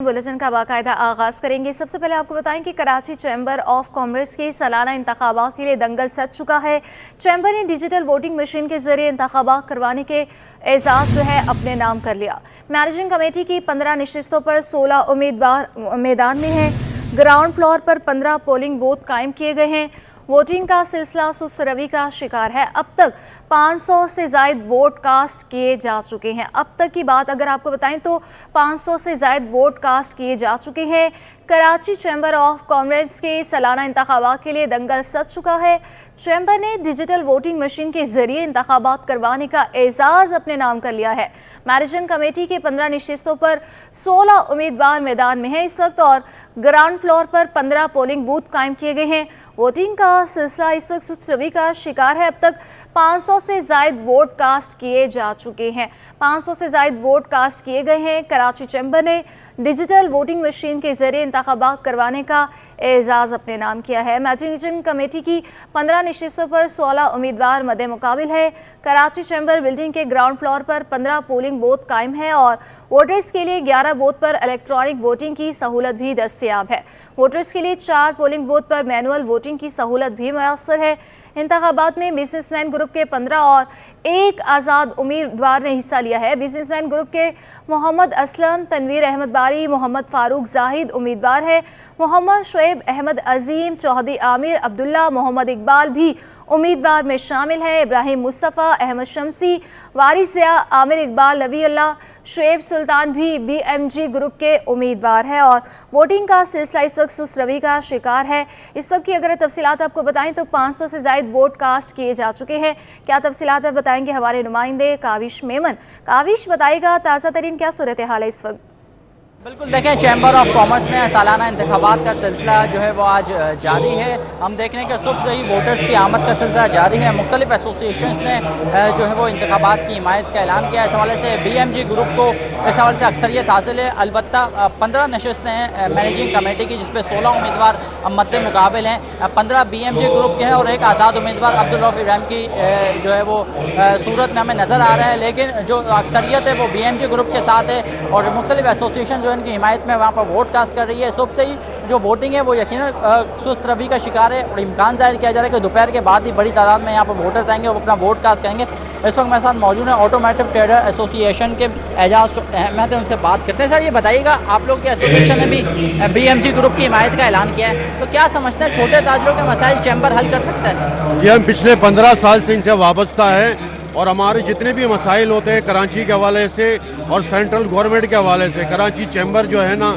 Bulletin का बाकायदा आगाज करेंगे। सबसे पहले आपको बताएं कि कराची चैम्बर ऑफ कॉमर्स के सालाना इंतखाबात के लिए दंगल सज चुका है। चैम्बर ने डिजिटल वोटिंग मशीन के जरिए इंतखाबात करवाने के एजाज जो है अपने नाम कर लिया। मैनेजिंग कमेटी की 15 नशिस्तों पर 16 उम्मीदवार मैदान में हैं। ग्राउंड फ्लोर पर 15 पोलिंग बूथ कायम किए गए हैं। वोटिंग का सिलसिला सुस्त रवि का शिकार है। अब तक 500 से जायद वोट कास्ट किए जा चुके हैं। अब तक की बात अगर आपको बताएं तो 500 से जायद वोट कास्ट किए जा चुके हैं। कराची चैम्बर ऑफ कॉमर्स के सालाना इंतखाबात के लिए दंगल सज चुका है। चैम्बर ने डिजिटल वोटिंग मशीन के जरिए इंतखाबात करवाने का एजाज अपने नाम कर लिया है। मैनेजिंग कमेटी के 15 नशिस्तों पर 16 उम्मीदवार मैदान में हैं इस वक्त और ग्राउंड फ्लोर पर 15 पोलिंग बूथ कायम किए गए हैं। वोटिंग का सिलसिला इस वक्त सुस्त रवि का शिकार है। अब तक 500 से जायद वोट कास्ट किए जा चुके हैं। 500 से जायद वोट कास्ट किए गए हैं। कराची चैम्बर ने डिजिटल वोटिंग मशीन के जरिए इंतखाबात करवाने का एजाज अपने नाम किया है। मैनेजिंग कमेटी की 15 नशिस्तों पर 16 उम्मीदवार मद्दे मुकाबिल है। कराची चैम्बर बिल्डिंग के ग्राउंड फ्लोर पर 15 पोलिंग बूथ कायम है और वोटर्स के लिए 11 बूथ पर इलेक्ट्रॉनिक वोटिंग की सहूलत भी दस्तयाब है। वोटर्स के लिए 4 पोलिंग बूथ पर मैनुअल वोटिंग की सहूलत भी मैसर है। इंतखाबात में बिजनेसमैन ग्रुप के 15 और एक आज़ाद उम्मीदवार ने हिस्सा लिया है। बिजनेसमैन ग्रुप के मोहम्मद असलम, तनवीर अहमद बारी, मोहम्मद फारूक जाहिद उम्मीदवार है। मोहम्मद शुएब अहमद अजीम, चौधरी आमिर अब्दुल्ला, मोहम्मद इकबाल भी उम्मीदवार में शामिल हैं। इब्राहिम मुस्तफ़ा, अहमद शमसी, वारिस ज़िया, आमिर इकबाल, नबी अल्लाह, शुएब सुल्तान भी BMG ग्रुप के उम्मीदवार है और वोटिंग का सिलसिला इस वक्त सुस्त रवि का शिकार है। इस वक्त की अगर तफसीलात आपको बताएं तो 500 से जायद वोट कास्ट किए जा चुके हैं। क्या तफसीलात है बताएंगे हमारे नुमाइंदे काविश मेमन। काविश बताएगा ताज़ा तरीन क्या सूरत हाल है इस वक्त? बिल्कुल देखें, चैम्बर ऑफ कॉमर्स में सालाना इंतखाबात का सिलसिला जो है वो आज जारी है। हम देख रहे हैं कि सुबह से ही वोटर्स की आमद का सिलसिला जारी है। मुख्तलिफ एसोसिएशंस ने जो है वो इंतखाबात की हिमायत का ऐलान किया। इस हवाले से BMG ग्रुप को इस हवाले से अक्सरियत हासिल है। अलबत्ता 15 नशिस्तें हैं मैनेजिंग कमेटी की जिसपे 16 उम्मीदवार मद्दे मुकाबिल हैं। 15 BMG ग्रुप के हैं और एक आज़ाद उम्मीदवार अब्दुल रऊफ इब्राहिम की जो है वो सूरत में हमें नज़र आ रहा है। लेकिन जो अक्सरियत है वो BMG ग्रुप के साथ है और मुख्तलिफ एसोसिएशन इनकी हिमायत में वहाँ पर वोट कास्ट कर रही है। सुबह से ही जो वोटिंग है वो यकीनन सुस्त रवि का शिकार है और इम्कान जाहिर किया जा रहा है कि दोपहर के बाद ही बड़ी तादाद में यहाँ पर वोटर्स आएंगे, वो अपना वोट कास्ट करेंगे। इस वक्त मेरे साथ मौजूद है ऑटोमेटिव ट्रेडर एसोसिएशन के एजाज अहमद, उनसे बात करते हैं। सर ये बताइएगा, आप लोग के एसोसिएशन ने भी BMG ग्रुप की हिमायत का ऐलान किया है, तो क्या समझते हैं छोटे ताजरों के मसाइल चैम्बर हल कर सकता है? ये हम पिछले 15 साल से इनसे वाबस्ता है और हमारे जितने भी मसाइल होते हैं कराची के हवाले से और सेंट्रल गवर्नमेंट के हवाले से, कराची चैम्बर जो है ना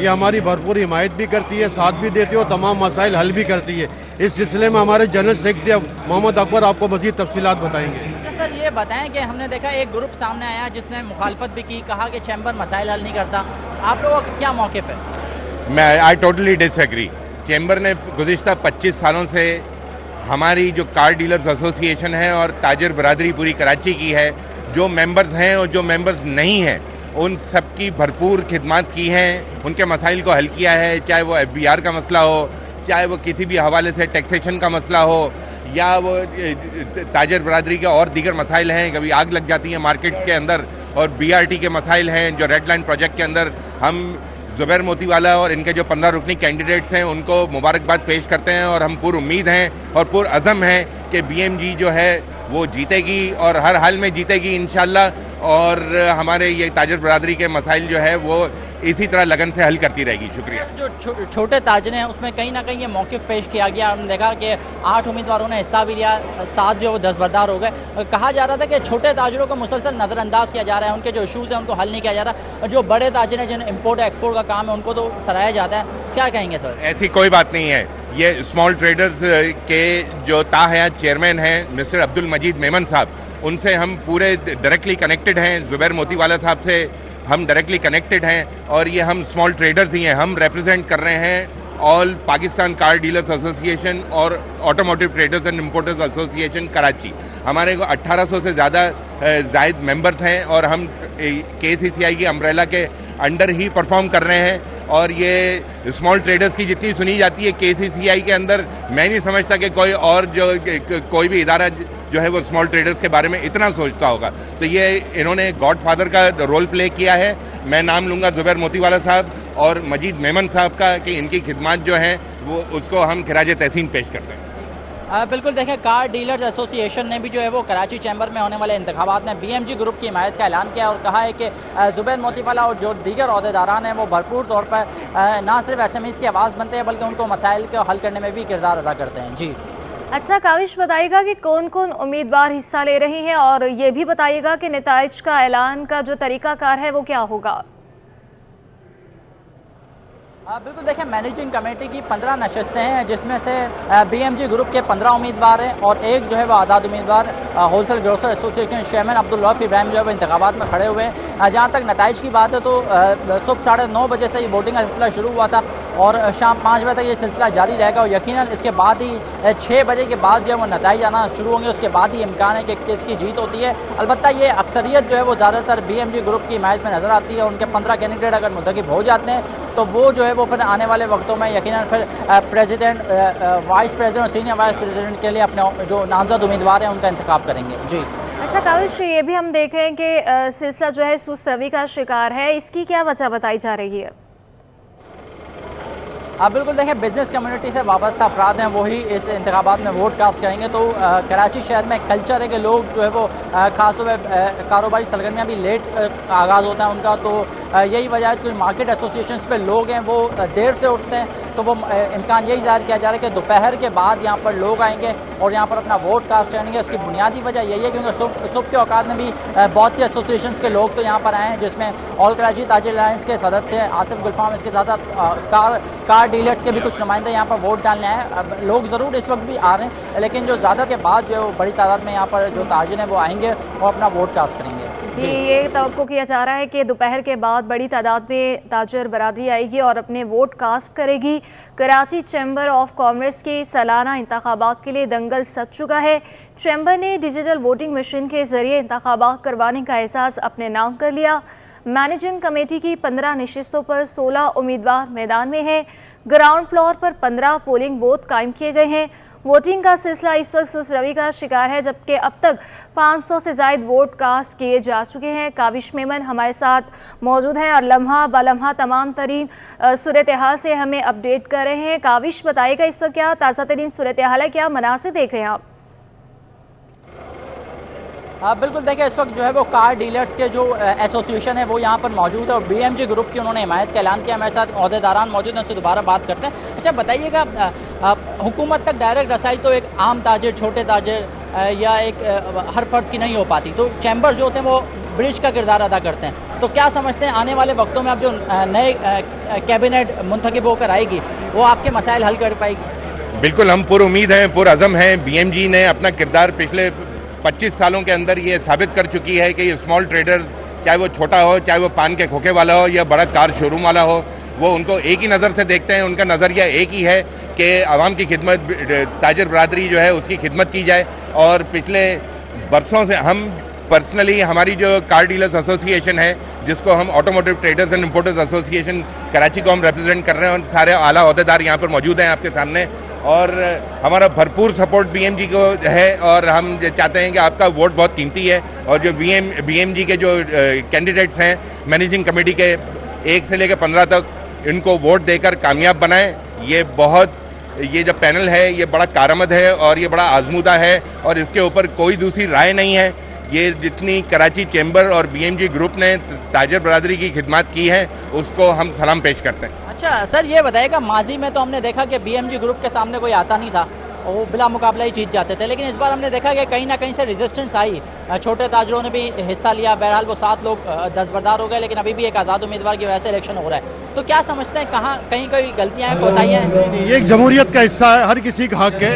ये हमारी भरपूर हिमायत भी करती है, साथ भी देती है और तमाम मसाइल हल भी करती है। इस सिलसिले में हमारे जनरल सेक्रेटरी मोहम्मद अकबर आपको मज़ीद तफसीलात बताएंगे। सर ये बताएं कि हमने देखा एक ग्रुप सामने आया जिसने मुखालफत भी की, कहा कि चैम्बर मसाइल हल नहीं करता। आप लोगों का क्या मौक़िफ़ है? I totally disagree. चैम्बर ने गुज़िश्ता 25 सालों से हमारी जो कार डीलर्स एसोसिएशन है और ताजर बरादरी पूरी कराची की है, जो मेंबर्स हैं और जो मेंबर्स नहीं हैं उन सब की भरपूर खिदमत की हैं, उनके मसाइल को हल किया है। चाहे वो FBR का मसला हो, चाहे वो किसी भी हवाले से टैक्सेशन का मसला हो, या वो ताजर बरादरी के और दीगर मसाइल हैं। कभी आग लग जाती है मार्केट्स के अंदर, और BRT के मसाइल हैं जो रेड लाइन प्रोजेक्ट के अंदर। हम ज़ुबैर मोतीवाला और इनके जो 15 रुकनी कैंडिडेट्स हैं उनको मुबारकबाद पेश करते हैं और हम पूरी उम्मीद हैं और पूर अज़म हैं कि BMG जो है वो जीतेगी और हर हाल में जीतेगी इंशाल्लाह। और हमारे ये ताजर बरादरी के मसाइल जो है वो इसी तरह लगन से हल करती रहेगी। शुक्रिया। जो छोटे ताजरे हैं उसमें कहीं ना कहीं ये मौक़िफ़ पेश किया गया। हमने देखा कि 8 उम्मीदवारों ने हिस्सा भी लिया, 7 जो वो दस्तबरदार हो गए। कहा जा रहा था कि छोटे ताजरों को मुसलसल नज़रअंदाज किया जा रहा है, उनके जो इशूज़ हैं उनको हल नहीं किया जा रहा, और जो बड़े ताजर हैं जिन इम्पोर्ट एक्सपोर्ट का काम है उनको तो सराहा जाता है। क्या कहेंगे सर? ऐसी कोई बात नहीं है। ये स्मॉल ट्रेडर्स के जो ताहयात चेयरमैन हैं मिस्टर अब्दुल मजीद मेमन साहब, उनसे हम पूरे डायरेक्टली कनेक्टेड हैं। ज़ुबैर मोतीवाला साहब से हम डायरेक्टली कनेक्टेड हैं और ये हम स्मॉल ट्रेडर्स ही हैं। हम रिप्रेजेंट कर रहे हैं all Pakistan car dealers association और automotive traders and importers association Karachi. हमारे को 1800 से ज़्यादा जायद मेंबर्स हैं और हम KCCI की अम्ब्रेला के अंडर ही परफॉर्म कर रहे हैं। और ये स्मॉल ट्रेडर्स की जितनी सुनी जाती है KCCI के अंदर, मैं नहीं समझता कि कोई और जो कोई भी इदारा जो है वो स्मॉल ट्रेडर्स के बारे में इतना सोचता होगा। तो ये इन्होंने गॉड फादर का रोल प्ले किया है। मैं नाम लूँगा ज़ुबैर मोतीवाला साहब और मजीद मेमन साहब का कि इनकी खिदमत जो हैं वो उसको हम खिराज तहसीन पेश करते हैं। बिल्कुल देखें, कार डीलर्स एसोसिएशन ने भी जो है वो कराची चैम्बर में होने वाले इंतखाबात में BMG ग्रुप की हिमायत का ऐलान किया और कहा है कि जुबैर मोतीवाला और जो दीगर अहदेदारान हैं वो भरपूर तौर पर ना सिर्फ SMEs की आवाज़ बनते हैं बल्कि उनको मसाइल को हल करने में भी किरदार अदा करते हैं। जी अच्छा काविश, बताइएगा कि कौन कौन उम्मीदवार हिस्सा ले रहे हैं और ये भी बताइएगा कि नताइज का ऐलान का जो तरीकाकार है वो क्या होगा। बिल्कुल देखें, मैनेजिंग कमेटी की 15 नशस्तें हैं जिसमें से BMG ग्रुप के 15 उम्मीदवार हैं और एक जो है वो आज़ाद उम्मीदवार wholesale grocer association chairman Abdul Rauf Ibrahim जो है वो इंतखाबात में खड़े हुए हैं। जहाँ तक नताइज की बात है तो सुबह 9:30 बजे से ये वोटिंग का सिलसिला शुरू हुआ था और शाम 5 बजे तक ये सिलसिला जारी रहेगा और यकीनन इसके बाद ही 6 बजे के बाद जो है वो नताइज आना शुरू होंगे। उसके बाद ही इम्कान है कि किसकी जीत होती है। अलबत्ता ये अक्सरियत जो है वो ज़्यादातर BMG ग्रुप की हिमायत में नज़र आती है। उनके 15 कैंडिडेट अगर मुंतखब हो जाते हैं तो वो जो है वो फिर आने वाले वक्तों में यकीनन फिर प्रेसिडेंट, वाइस प्रेसिडेंट और सीनियर वाइस प्रेसिडेंट के लिए अपने जो नामजद उम्मीदवार हैं उनका इंतखाब करेंगे। जी अच्छा काविश, ये भी हम देख रहे हैं कि सिलसिला जो है सुस्त रवि का शिकार है, इसकी क्या वजह बताई जा रही है? बिल्कुल देखें, बिजनेस कम्युनिटी से वाबस्ता अफराद हैं वही इस इंतखाबात में वोट कास्ट करेंगे। तो कराची शहर में कल्चर है कि लोग जो है वो खासतौर पर कारोबारी सरगर्मियाँ भी लेट आगाज़ होता है उनका, तो यही वजह है। कुछ मार्केट एसोसिएशंस पे लोग हैं वो देर से उठते हैं, तो वो इम्कान यही ज़ाहिर किया जा रहा है कि दोपहर के बाद यहाँ पर लोग आएंगे और यहाँ पर अपना वोट कास्ट करेंगे। उसकी बुनियादी वजह यही है क्योंकि सुबह के औकात में भी बहुत सी एसोसिएशंस के लोग तो यहाँ पर आए हैं जिसमें ऑल कराची ताजिर अलायंस के सदर थे आसिफ गुलफाम, इसके साथ साथ कार डीलर्स के भी कुछ नुमाइंदे यहाँ पर वोट डालने आए। अब लोग ज़रूर इस वक्त भी आ रहे हैं लेकिन जो ज़्यादा के बाद जो है वो बड़ी तादाद में यहाँ पर जो ताजिर हैं वो आएंगे और अपना वोट कास्ट करेंगे। जी, ये तवक्को किया जा रहा है कि दोपहर के बाद बड़ी तादाद में ताजर बरादरी आएगी और अपने वोट कास्ट करेगी। कराची चैम्बर ऑफ कॉमर्स के सालाना इंतखाबात के लिए दंगल सज चुका है। चैम्बर ने डिजिटल वोटिंग मशीन के जरिए इंतखाबात करवाने का एहसास अपने नाम कर लिया। मैनेजिंग कमेटी की 15 नशिस्तों पर 16 उम्मीदवार मैदान में हैं। ग्राउंड फ्लोर पर 15 पोलिंग बूथ कायम किए गए हैं। वोटिंग का सिलसिला इस वक्त सुस्त रवि का शिकार है जबकि अब तक 500 से ज़ायद वोट कास्ट किए जा चुके हैं। काविश मेमन हमारे साथ मौजूद हैं और लम्हा बलम्हा तमाम तरीन सूरत हाल से हमें अपडेट कर रहे हैं। काविश, बताइएगा इस वक्त क्या ताज़ा तरीन सूरत हाल है, क्या मनासिर देख रहे हैं आप? बिल्कुल देखिए, इस वक्त जो है वो कार डीलर्स के जो एसोसिएशन है वो यहाँ पर मौजूद है और BMG ग्रुप की उन्होंने हिमायत का ऐलान किया। हमारे साथ अहदेदारान मौजूद हैं, उससे दोबारा बात करते हैं। अच्छा बताइएगा, हुकूमत तक डायरेक्ट रसाई तो एक आम ताजिर, छोटे ताजिर या एक हर फर्द की नहीं हो पाती, तो चैम्बर जो होते हैं वो ब्रिज का किरदार अदा करते हैं। तो क्या समझते हैं आने वाले वक्तों में अब जो नए कैबिनेट मुंतखब होकर आएगी वो आपके मसाइल हल कर पाएगी? बिल्कुल, हम पुर उम्मीद हैं, पुर अज़म हैं। BMG ने अपना किरदार पिछले 25 सालों के अंदर ये साबित कर चुकी है कि ये स्मॉल ट्रेडर्स, चाहे वो छोटा हो, चाहे वो पान के खोखे वाला हो या बड़ा कार शोरूम वाला हो, वो उनको एक ही नज़र से देखते हैं। उनका नज़रिया एक ही है कि आवाम की खिदमत, ताजर बरादरी जो है उसकी खिदमत की जाए। और पिछले बरसों से हम पर्सनली, हमारी जो कार डीलर्स एसोसिएशन है जिसको हम automotive traders and importers association Karachi को हम रिप्रेजेंट कर रहे हैं, और सारे आला अहदेदार यहाँ पर मौजूद हैं आपके सामने, और हमारा भरपूर सपोर्ट BMG को है और हम चाहते हैं कि आपका वोट बहुत कीमती है। और जो BMG के जो कैंडिडेट्स हैं मैनेजिंग कमेटी के 1 से लेकर 15 तक, इनको वोट देकर कामयाब बनाएं। ये जो पैनल है ये बड़ा कारआमद है और ये बड़ा आजमूदा है और इसके ऊपर कोई दूसरी राय नहीं है। ये जितनी कराची चैम्बर और BMG ग्रुप ने ताजर बरादरी की खिदमत की है उसको हम सलाम पेश करते हैं। अच्छा सर, ये बताइएगा, माजी में तो हमने देखा कि BMG ग्रुप के सामने कोई आता नहीं था, वो बिला मुकाबला ही जीत जाते थे, लेकिन इस बार हमने देखा कि कहीं ना कहीं से रेजिस्टेंस आई, छोटे ताजरों ने भी हिस्सा लिया। बहरहाल वो 7 लोग दस्तबरदार हो गए, लेकिन अभी भी एक आज़ाद उम्मीदवार की वजह से इलेक्शन हो रहा है। तो क्या समझते हैं, कहाँ कहीं कोई गलतियाँ हैं, कोताहियाँ हैं? ये एक जमहूरियत का हिस्सा है, हर किसी का हक है,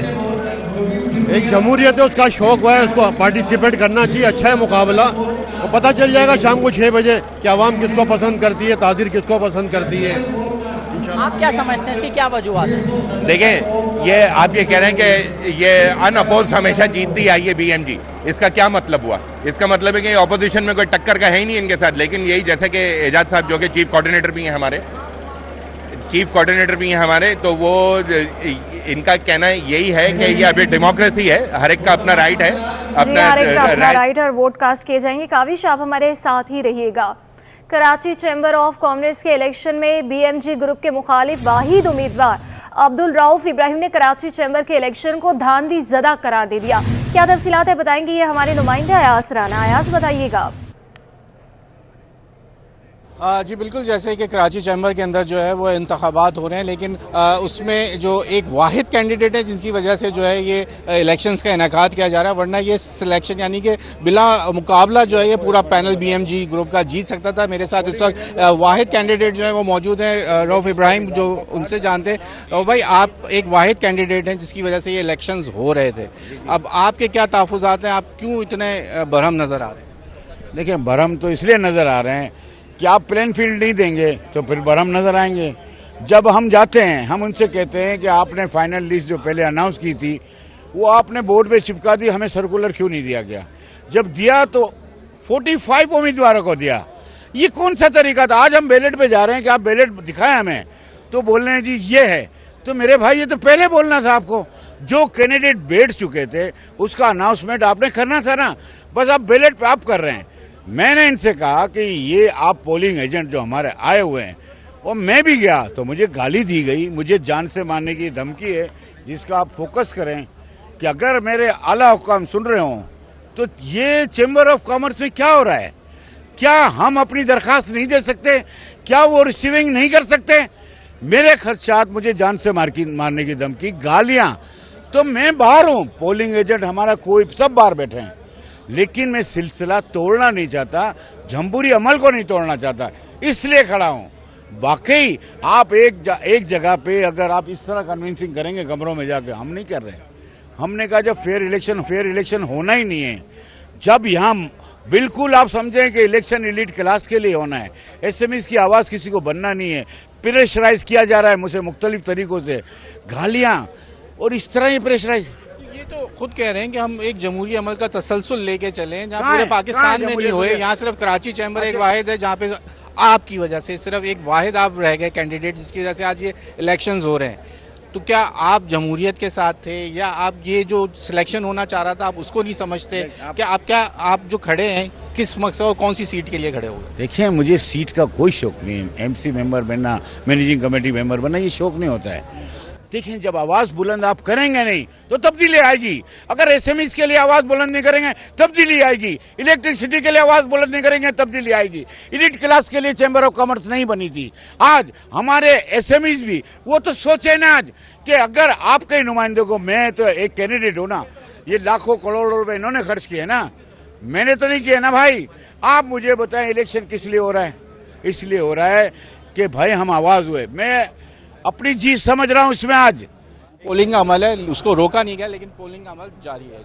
एक जमहूरियत है, उसका शौक है, उसको पार्टिसिपेट करना चाहिए। अच्छा है मुकाबला, तो पता चल जाएगा शाम को 6 बजे कि आवाम किसको पसंद करती है, ताजिर किसको पसंद करती है। आप क्या समझते हैं, इसकी क्या वजूहत है? देखें, ये आप ये कह रहे हैं कि ये अनअपोज हमेशा जीतती आई है BMG, इसका क्या मतलब हुआ? इसका मतलब है कि ऑपोजिशन में कोई टक्कर का है ही नहीं इनके साथ। लेकिन यही, जैसे कि एजाज साहब जो कि चीफ कोऑर्डिनेटर भी हैं हमारे, तो वो इनका कहना यही है कि ये अभी डेमोक्रेसी है, हर एक का अपना राइट है, अपना राइट और वोट कास्ट किए जाएंगे। काविश, आप हमारे साथ ही रहिएगा। कराची चैम्बर ऑफ कॉमर्स के इलेक्शन में बीएमजी ग्रुप के मुखालिफ वाहिद उम्मीदवार अब्दुल रऊफ इब्राहिम ने कराची चैम्बर के इलेक्शन को धांधली ज़दा करार दे दिया। क्या तफसीलात है बताएंगे ये हमारे नुमाइंदे अयास राना। अयास बताइएगा। जी बिल्कुल, जैसे कि कराची चैम्बर के अंदर जो है वो इंतखाबात हो रहे हैं, लेकिन उसमें जो एक वाहिद कैंडिडेट है जिनकी वजह से जो है ये इलेक्शंस का इनेकाद किया जा रहा है, वरना ये सिलेक्शन यानी कि बिला मुकाबला जो है ये पूरा पैनल बीएमजी ग्रुप का जीत सकता था। मेरे साथ इस वक्त वाहिद कैंडिडेट जो है वो मौजूद हैं, रऊफ इब्राहिम, जो उनसे जानते हैं। रऊफ भाई, आप एक वाहिद कैंडिडेट हैं जिसकी वजह से ये इलेक्शंस हो रहे थे, अब आपके क्या तहफ़्फ़ुज़ात हैं, आप क्यों इतने बरहम नज़र आ रहे हैं? देखिए, बरहम तो इसलिए नज़र आ रहे हैं कि आप प्लेन फील्ड नहीं देंगे तो फिर बरहम नज़र आएंगे। जब हम जाते हैं हम उनसे कहते हैं कि आपने फाइनल लिस्ट जो पहले अनाउंस की थी वो आपने बोर्ड पे चिपका दी, हमें सर्कुलर क्यों नहीं दिया गया? जब दिया तो 45 उम्मीदवारों को दिया, ये कौन सा तरीका था? आज हम बैलेट पे जा रहे हैं कि आप बैलेट दिखाएं हमें, तो बोल रहे हैं जी ये है। तो मेरे भाई, ये तो पहले बोलना था आपको। जो कैंडिडेट बैठ चुके थे उसका अनाउंसमेंट आपने करना था ना, बस आप बैलेट पे आप कर रहे हैं। मैंने इनसे कहा कि ये आप पोलिंग एजेंट जो हमारे आए हुए हैं, और मैं भी गया तो मुझे गाली दी गई, मुझे जान से मारने की धमकी है, जिसका आप फोकस करें कि अगर मेरे आला हुकाम सुन रहे हों तो ये चैम्बर ऑफ कॉमर्स में क्या हो रहा है? क्या हम अपनी दरखास्त नहीं दे सकते? क्या वो रिसीविंग नहीं कर सकते? मेरे खदशात, मुझे जान से मारने की धमकी, गालियां। तो मैं बाहर हूँ, पोलिंग एजेंट हमारा कोई सब बाहर बैठे हैं, लेकिन मैं सिलसिला तोड़ना नहीं चाहता, जमहूरी अमल को नहीं तोड़ना चाहता, इसलिए खड़ा हूं। वाकई आप एक जगह पे अगर आप इस तरह कन्विंसिंग करेंगे कमरों में जाके, हम नहीं कर रहे। हमने कहा जब फेयर इलेक्शन होना ही नहीं है, जब यहाँ बिल्कुल आप समझें कि इलेक्शन एलीट क्लास के लिए होना है, एसएमईज की आवाज़ किसी को बनना नहीं है, प्रेशराइज किया जा रहा है मुझे मुख्तलिफ तरीकों से, गालियाँ और इस तरह ही प्रेशराइज। ये तो खुद कह रहे हैं कि हम एक जमहूरी अमल का तसलसल लेके चले, जहाँ पूरे पाकिस्तान में नहीं हुए। यहाँ सिर्फ कराची चैम्बर एक वाहिद है जहाँ पे आपकी वजह से सिर्फ एक वाहिद आप रह गए कैंडिडेट, जिसकी वजह से आज ये इलेक्शंस हो रहे हैं। तो क्या आप जमहूरियत के साथ थे, या आप ये जो सिलेक्शन होना चाह रहा था आप उसको नहीं समझते? क्या आप जो खड़े हैं किस मकसद और कौन सी सीट के लिए खड़े हो? देखिए, मुझे सीट का कोई शौक नहीं है। एमसी मेंबर बनना, मैनेजिंग कमेटी मेंबर बनना, ये शौक नहीं होता है। देखें, जब आवाज बुलंद आप करेंगे नहीं तो तब्दीली आएगी। अगर एसएमईज के लिए आवाज बुलंद नहीं करेंगे तब्दीली आएगी। इलेक्ट्रिसिटी के लिए आवाज बुलंद नहीं करेंगे तब्दीली आएगी। एलीट क्लास के लिए चैम्बर ऑफ कॉमर्स नहीं बनी थी। आज हमारे एसएमईज भी वो तो सोचे ना आज कि अगर आपके नुमाइंदों को, मैं तो एक कैंडिडेट हूं ना, ये लाखों करोड़ों रुपए इन्होंने खर्च किए ना, मैंने तो नहीं किया ना भाई। आप मुझे बताएं इलेक्शन किस लिए हो रहा है? इसलिए हो रहा है कि भाई हम आवाज हुए। मैं अपनी जीत समझ रहा हूं इसमें। आज पोलिंग का अमल है, उसको रोका नहीं गया, लेकिन पोलिंग का अमल जारी है।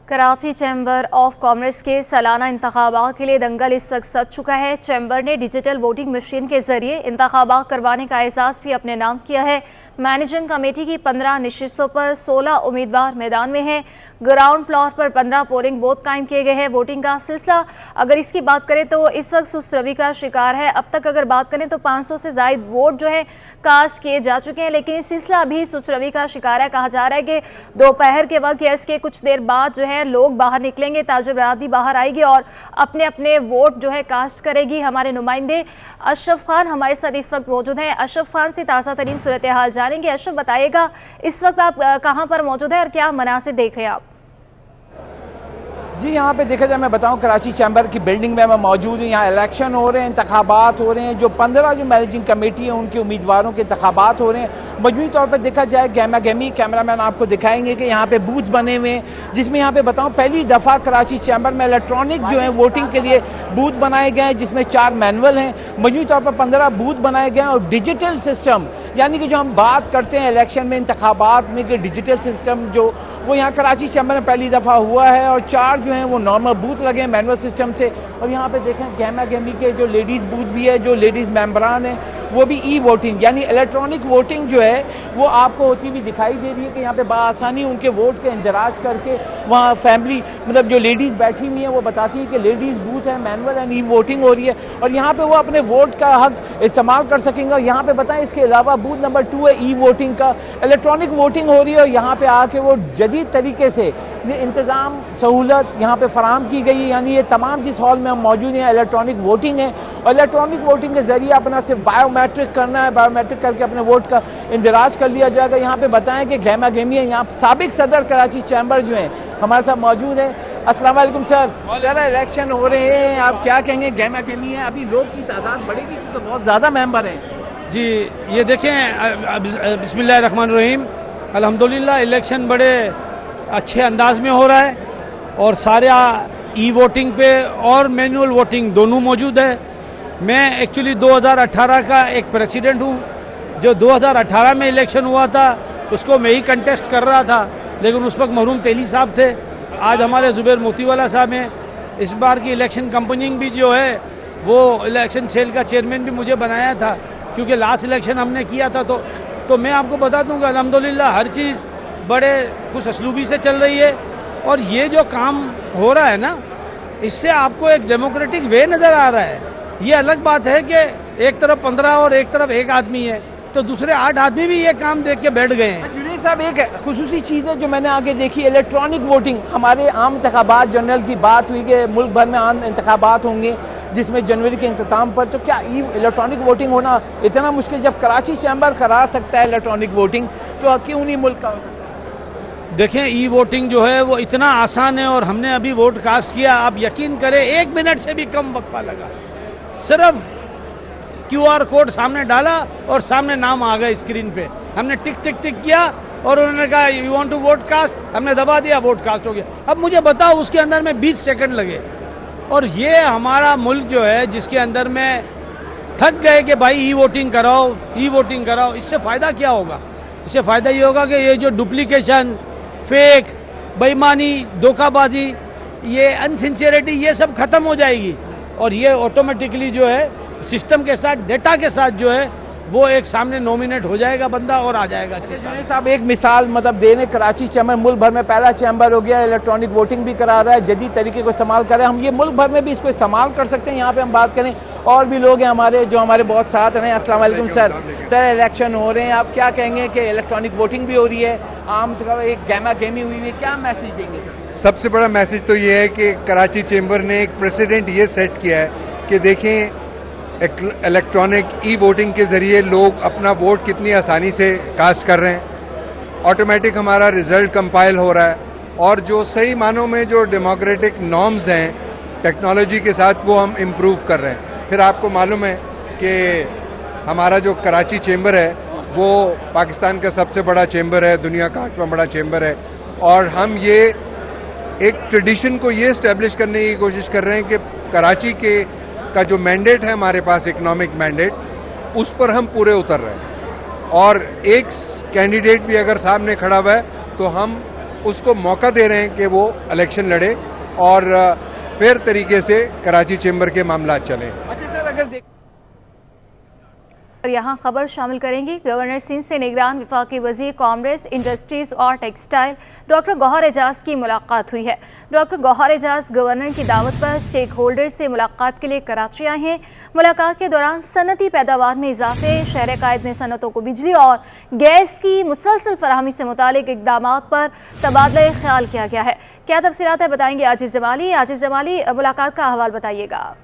कराची चैम्बर ऑफ कॉमर्स के सालाना इंतखाबात के लिए दंगल इस वक्त सज चुका है। चैम्बर ने डिजिटल वोटिंग मशीन के जरिए इंतखाबात करवाने का एहसास भी अपने नाम किया है। मैनेजिंग कमेटी की 15 नशिस्तों पर 16 उम्मीदवार मैदान में हैं। ग्राउंड फ्लोर पर 15 पोलिंग बूथ कायम किए गए हैं। वोटिंग का सिलसिला अगर इसकी बात करें तो इस वक्त सुस्त रवि का शिकार है। अब तक अगर बात करें तो 500 से ज़ायद वोट जो है कास्ट किए जा चुके हैं, लेकिन इस सिलसिला अभी सुस्त रवि का शिकार है। कहा जा रहा है कि दोपहर के वक्त या इसके कुछ देर बाद जो है लोग बाहर निकलेंगे, ताजिर बरादरी बाहर आएगी और अपने अपने वोट जो है कास्ट करेगी। हमारे नुमाइंदे अशरफ खान हमारे साथ इस वक्त मौजूद हैं। अशरफ खान से ताज़ा तरीन सूरत हाल जानेंगे। अशरफ, बताइएगा इस वक्त आप कहां पर मौजूद हैं और क्या मनासिर देख रहे हैं आप? जी, यहाँ पे देखा जाए, मैं बताऊँ कराची चैम्बर की बिल्डिंग में मैं मौजूद हूँ। यहाँ इलेक्शन हो रहे हैं, इंतखाबात हो रहे हैं। जो 15 जो मैनेजिंग कमेटी है उनके उम्मीदवारों के इंतखाबात हो रहे हैं। मजमूई तौर पर देखा जाए, गहमा गहमी कैमरामैन आपको दिखाएंगे कि यहाँ पे बूथ बने हुए हैं, जिसमें यहाँ पे बताऊँ पहली दफ़ा कराची चैम्बर में इलेक्ट्रॉनिक जो है वोटिंग के लिए बूथ बनाए गए हैं, जिसमें 4 मैनुअल हैं। मजमूई तौर पर 15 बूथ बनाए गए हैं और डिजिटल सिस्टम, यानी कि जो हम बात करते हैं इलेक्शन में इंतखाबात में कि डिजिटल सिस्टम जो वो यहाँ कराची चैम्बर में पहली दफ़ा हुआ है। और 4 जो हैं वो नॉर्मल बूथ लगे हैं मैनुअल सिस्टम से। और यहाँ पे देखें गहमा गहमी के जो लेडीज़ बूथ भी है, जो लेडीज़ मेंबरान हैं वो भी ई वोटिंग यानी इलेक्ट्रॉनिक वोटिंग जो है वो आपको होती हुई दिखाई दे रही है कि यहाँ पे बासानी उनके वोट के इंदराज करके वहाँ फैमिली मतलब जो लेडीज़ बैठी हुई हैं वो बताती हैं कि लेडीज़ बूथ है, मैनुअल एंड ई वोटिंग हो रही है और यहाँ पे वो अपने वोट का हक इस्तेमाल कर सकेंगे। और यहाँ पे बताएं इसके अलावा बूथ नंबर 2 है ई वोटिंग का, इलेक्ट्रॉनिक वोटिंग हो रही है और यहाँ पे आके वो जदीद तरीके से ये इंतज़ाम सहूलत यहाँ पे फराम की गई है। यानी ये तमाम जिस हॉल में हम मौजूद हैं इलेक्ट्रॉनिक वोटिंग है, और इलेक्ट्रॉनिक वोटिंग के ज़रिए अपना सिर्फ बायोमेट्रिक करना है, बायोमेट्रिक करके अपने वोट का इंदराज कर लिया जाएगा। यहाँ पे बताएं कि गहमा गहमी है। यहाँ साबिक सदर कराची चैम्बर जो हैं हमारे साथ मौजूद हैं। अस्सलाम वालेकुम सर। सर इलेक्शन हो रहे हैं, आप क्या कहेंगे? गहमा गहमी है, अभी लोग की तादाद बढ़ेगी तो बहुत ज़्यादा मेंबर हैं। जी ये देखें, बिस्मिल्लाहिर्रहमानिर्रहीम, अल्हम्दुलिल्लाह इलेक्शन बड़े अच्छे अंदाज में हो रहा है और सारे ई वोटिंग पे और मैनुअल वोटिंग दोनों मौजूद है। मैं एक्चुअली 2018 का एक प्रेसिडेंट हूँ। जो 2018 में इलेक्शन हुआ था उसको मैं ही कंटेस्ट कर रहा था, लेकिन उस वक्त मरहूम तेली साहब थे। आज हमारे जुबैर मोतीवाला साहब हैं। इस बार की इलेक्शन कंपनिंग भी जो है वो इलेक्शन सेल का चेयरमैन भी मुझे बनाया था, क्योंकि लास्ट इलेक्शन हमने किया था। तो मैं आपको बता दूं कि अल्हम्दुलिल्लाह हर चीज़ बड़े खुश असलूबी से चल रही है। और ये जो काम हो रहा है ना, इससे आपको एक डेमोक्रेटिक वे नज़र आ रहा है। ये अलग बात है कि एक तरफ 15 और एक तरफ एक आदमी है, तो दूसरे 8 आदमी भी ये काम देख के बैठ गए हैं। जुनेद साहब, एक खुसूसी चीज़ है जो मैंने आगे देखी, इलेक्ट्रॉनिक वोटिंग। हमारे आम इंतखाबात जनरल की बात हुई कि मुल्क भर में आम इंतखाबात होंगे जिसमें जनवरी के इंतजाम पर, तो क्या इलेक्ट्रॉनिक वोटिंग होना इतना मुश्किल? जब कराची चैम्बर करा सकता है इलेक्ट्रॉनिक वोटिंग, तो क्यों नहीं मुल्क का हो सकता? देखें, ई वोटिंग जो है वो इतना आसान है और हमने अभी वोट कास्ट किया। आप यकीन करें 1 मिनट से भी कम वक्फा लगा, सिर्फ QR कोड सामने डाला और सामने नाम आ गए स्क्रीन पे। हमने टिक टिक टिक किया और उन्होंने कहा you want to vote cast, हमने दबा दिया, वोट कास्ट हो गया। अब मुझे बताओ उसके अंदर में 20 सेकंड लगे। और ये हमारा मुल्क जो है जिसके अंदर में थक गए कि भाई ई वोटिंग कराओ, ई वोटिंग कराओ, इससे फ़ायदा क्या होगा? इससे फ़ायदा ये होगा कि ये जो डुप्लीकेशन, फेक, बेईमानी, धोखाबाजी, ये अनसिंसियरिटी, ये सब ख़त्म हो जाएगी और ये ऑटोमेटिकली जो है सिस्टम के साथ, डेटा के साथ जो है वो एक सामने नॉमिनेट हो जाएगा बंदा और आ जाएगा। जुनेद साहब, एक मिसाल मतलब देने, कराची चैम्बर मुल्क भर में पहला चैम्बर हो गया, इलेक्ट्रॉनिक वोटिंग भी करा रहा है, जदीद तरीके को इस्तेमाल कर रहे हैं। हम ये मुल्क भर में भी इसको इस्तेमाल कर सकते हैं। यहाँ पे हम बात करें, और भी लोग हैं हमारे जो हमारे बहुत साथ हैं। अस्सलाम वालेकुम सर। सर इलेक्शन हो रहे हैं, आप क्या कहेंगे कि इलेक्ट्रॉनिक वोटिंग भी हो रही है, आम एक गहमा गहमी हुई है, क्या मैसेज देंगे? सबसे बड़ा मैसेज तो ये है कि कराची चैम्बर ने एक प्रेसिडेंट ये सेट किया है कि देखें इलेक्ट्रॉनिक ई वोटिंग के ज़रिए लोग अपना वोट कितनी आसानी से कास्ट कर रहे हैं। ऑटोमेटिक हमारा रिज़ल्ट कंपाइल हो रहा है और जो सही मानों में जो डेमोक्रेटिक नॉर्म्स हैं टेक्नोलॉजी के साथ वो हम इम्प्रूव कर रहे हैं। फिर आपको मालूम है कि हमारा जो कराची चैम्बर है वो पाकिस्तान का सबसे बड़ा चैम्बर है, दुनिया का 8वां बड़ा चैम्बर है। और हम ये एक ट्रेडिशन को ये इस्टेब्लिश करने की कोशिश कर रहे हैं कि कराची के का जो मैंडेट है हमारे पास, इकोनॉमिक मैंडेट, उस पर हम पूरे उतर रहे हैं। और एक कैंडिडेट भी अगर सामने खड़ा हुआ है तो हम उसको मौका दे रहे हैं कि वो इलेक्शन लड़े और फेयर तरीके से कराची चैम्बर के मामला चलें। अच्छा सर, अगर और यहाँ खबर शामिल करेंगी, गवर्नर सिंध से निगरान वफाकी वजीर कॉमर्स, इंडस्ट्रीज और टेक्सटाइल डॉक्टर गौहर एजाज की मुलाकात हुई है। डॉक्टर गौहर एजाज गवर्नर की दावत पर स्टेक होल्डर से मुलाकात के लिए कराची आए हैं। मुलाकात के दौरान सनती पैदावार में इजाफे, शहर कायद में सनतों को बिजली और गैस की मुसलसल फराहमी से मुतालिक इकदाम पर तबादला ख्याल किया गया है। क्या तफसीलात है बताएंगे आजिज़ जमाली। आजिज़ जमाली, मुलाकात का अहवाल बताइएगा।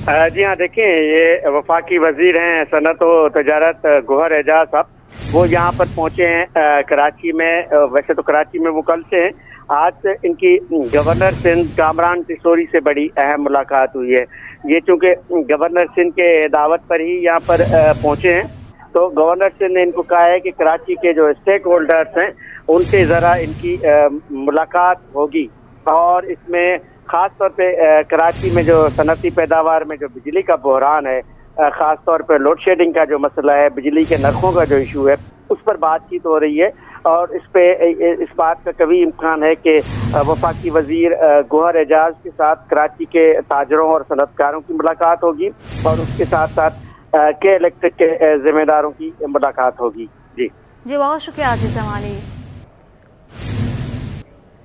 जी हाँ, देखिए ये वफाकी वजीर हैं सनत व तजारत गौहर एजाज साहब, वो यहाँ पर पहुँचे हैं कराची में। वैसे तो कराची में वो कल से हैं। आज इनकी गवर्नर सिंध कामरान तिसोरी से बड़ी अहम मुलाकात हुई है। ये चूँकि गवर्नर सिंध के दावत पर ही यहाँ पर पहुँचे हैं, तो गवर्नर सिंध ने इनको कहा है कि कराची के जो स्टेक होल्डर्स हैं उनसे ज़रा इनकी मुलाकात होगी। और इसमें ख़ास तौर पे कराची में जो सनती पैदावार में जो बिजली का बहरान है, ख़ास तौर पे लोड शेडिंग का जो मसला है, बिजली के नरखों का जो इशू है, उस पर बातचीत हो रही है। और इस बात का कभी इम्कान है कि वफाकी वजीर गौहर एजाज के साथ कराची के ताजरों और सनतकारों की मुलाकात होगी और उसके साथ साथ के इलेक्ट्रिक के जिम्मेदारों की मुलाकात होगी। जी बहुत शुक्रिया आजिज़ जमाली।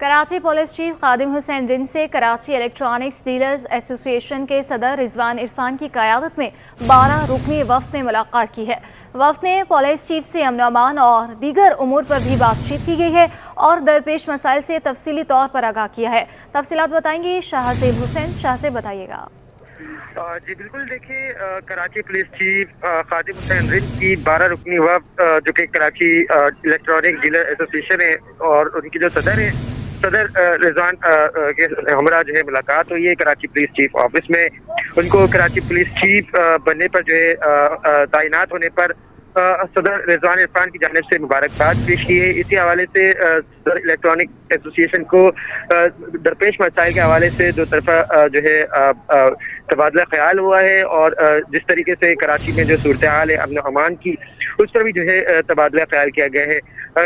कराची पुलिस चीफ खादिम हुसैन रिंद से कराची इलेक्ट्रॉनिक्स डीलर्स एसोसिएशन के सदर रिजवान इरफान की क़यादत में 12 रुकनी वफ़द ने मुलाकात की है। वफ़द ने पुलिस चीफ से अमन अमान और दीगर उमूर पर भी बातचीत की गई है और दरपेश मसाइल से तफसीली तौर पर आगाह किया है। तफसीलात बताएंगे शाहज़ेब हुसैन। शाहज़ेब बताइएगा। जी बिल्कुल, देखिए कराची पुलिस चीफ खादिम हुसैन रिंद की 12 रुकनी वफ़द जो कि कराची इलेक्ट्रॉनिक डीलर एसोसिएशन है और उनकी जो सदर है सदर रिजवान के हमरा जो है मुलाकात हुई है कराची पुलिस चीफ ऑफिस में। उनको कराची पुलिस चीफ बनने पर जो है तैनात होने पर सदर रिजवान इरफान की जानिब से मुबारकबाद पेश की है। इसी हवाले से सदर इलेक्ट्रॉनिक एसोसिएशन को दरपेश मसाइल के हवाले से दो तरफा जो है तबादला ख्याल हुआ है और जिस तरीके से कराची में जो सूरत हाल है अमन अमान की, उस पर भी जो है तबादला ख्याल किया गया है।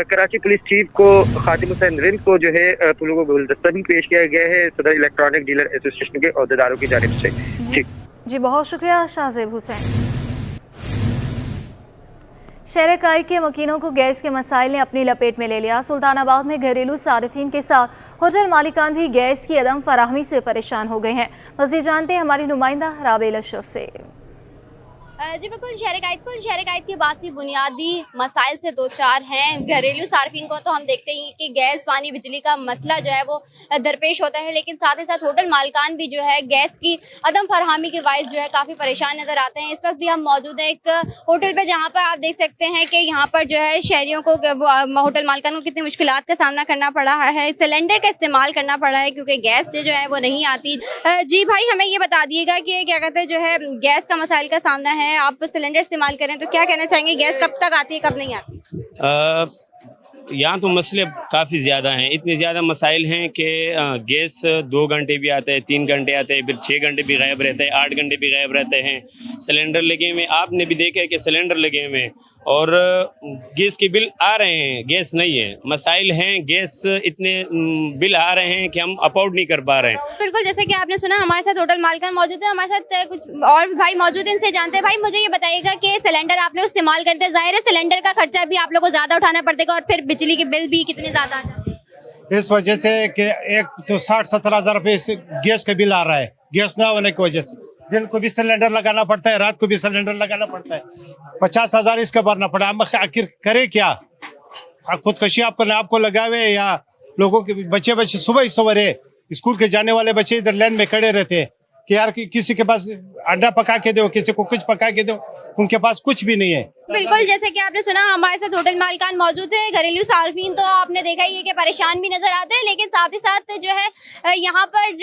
कराची पुलिस चीफ को खादिम हुसैन रिंद को जो है फूलों को गुलदस्ता भी पेश किया गया है सदर इलेक्ट्रॉनिक डीलर एसोसिएशन के अहदेदारों की जानिब से। जी बहुत शुक्रिया शाहज़ेब हुसैन। शहर काई के मकीनों को गैस के मसाइल ने अपनी लपेट में ले लिया। सुल्तानाबाद में घरेलू सारिफीन के साथ होटल मालिकान भी गैस की अदम फराहमी से परेशान हो गए हैं। मज़ीद जानते हैं हमारी नुमाइंदा राबेल अशरफ से। जी बिल्कुल, शहर कायद के बासी बुनियादी मसाइल से दो चार हैं। घरेलू सार्फिन को तो हम देखते ही कि गैस पानी बिजली का मसला जो है वो दरपेश होता है, लेकिन साथ ही साथ होटल मालिकान भी जो है गैस की अदम फरहमी के बायस जो है काफ़ी परेशान नज़र आते हैं। इस वक्त भी हम मौजूद हैं एक होटल पे जहाँ पर आप देख सकते हैं कि यहाँ पर जो है शहरियों को होटल मालिकान को कितनी मुश्किलात का सामना करना पड़ा है। सिलेंडर का इस्तेमाल करना पड़ा है क्योंकि गैस जो है वो नहीं आती। जी भाई, हमें ये बता दिएगा कि क्या कहते हैं जो है गैस का मसाइल का सामना है, आप सिलेंडर इस्तेमाल करें तो क्या कहना चाहेंगे, गैस कब तक आती है कब नहीं आती? यहाँ तो मसले काफ़ी ज़्यादा हैं। इतने ज़्यादा मसाइल हैं कि गैस 2 घंटे भी आते हैं, 3 घंटे आते हैं, फिर 6 घंटे भी गायब रहते हैं, 8 घंटे भी गायब रहते हैं। सिलेंडर लगे हुए, आपने भी देखा है कि सिलेंडर लगे हुए हैं और गैस के बिल आ रहे हैं, गैस नहीं है। मसाइल हैं, गैस इतने बिल आ रहे हैं कि हम अफोर्ड नहीं कर पा रहे हैं। बिल्कुल, जैसे कि आपने सुना हमारे साथ होटल मालिकान मौजूद है, हमारे साथ कुछ और भाई मौजूद हैं, इनसे जानते हैं। भाई मुझे ये बताइएगा कि सिलेंडर आप लोग इस्तेमाल करते हैं, जाहिर है सिलेंडर का खर्चा भी आप लोग को ज़्यादा उठाना पड़ेगा और फिर बिजली के बिल भी कितने ज़्यादा आ जाते हैं? इस वजह से कि एक तो 60-70 हज़ार रुपये गैस का बिल आ रहा है, गैस ना होने की वजह से। दिन को भी सिलेंडर लगाना पड़ता है, रात को भी सिलेंडर लगाना पड़ता है, 50,000 इसका भरना पड़ा। हम आखिर करे क्या? खुदकशी आपको लगावे या लोगों के बच्चे सुबह ही सवेरे स्कूल के जाने वाले बच्चे इधर लाइन में खड़े रहते हैं कि यार किसी के पास अंडा पका के दो, किसी को कुछ पका के दो, उनके पास कुछ भी नहीं है। बिल्कुल, जैसे कि आपने सुना हमारे साथ होटल मालिकान मौजूद है। घरेलू सार्फिन तो आपने देखा ही है कि परेशान भी नजर आते हैं, लेकिन साथ ही साथ जो है यहाँ पर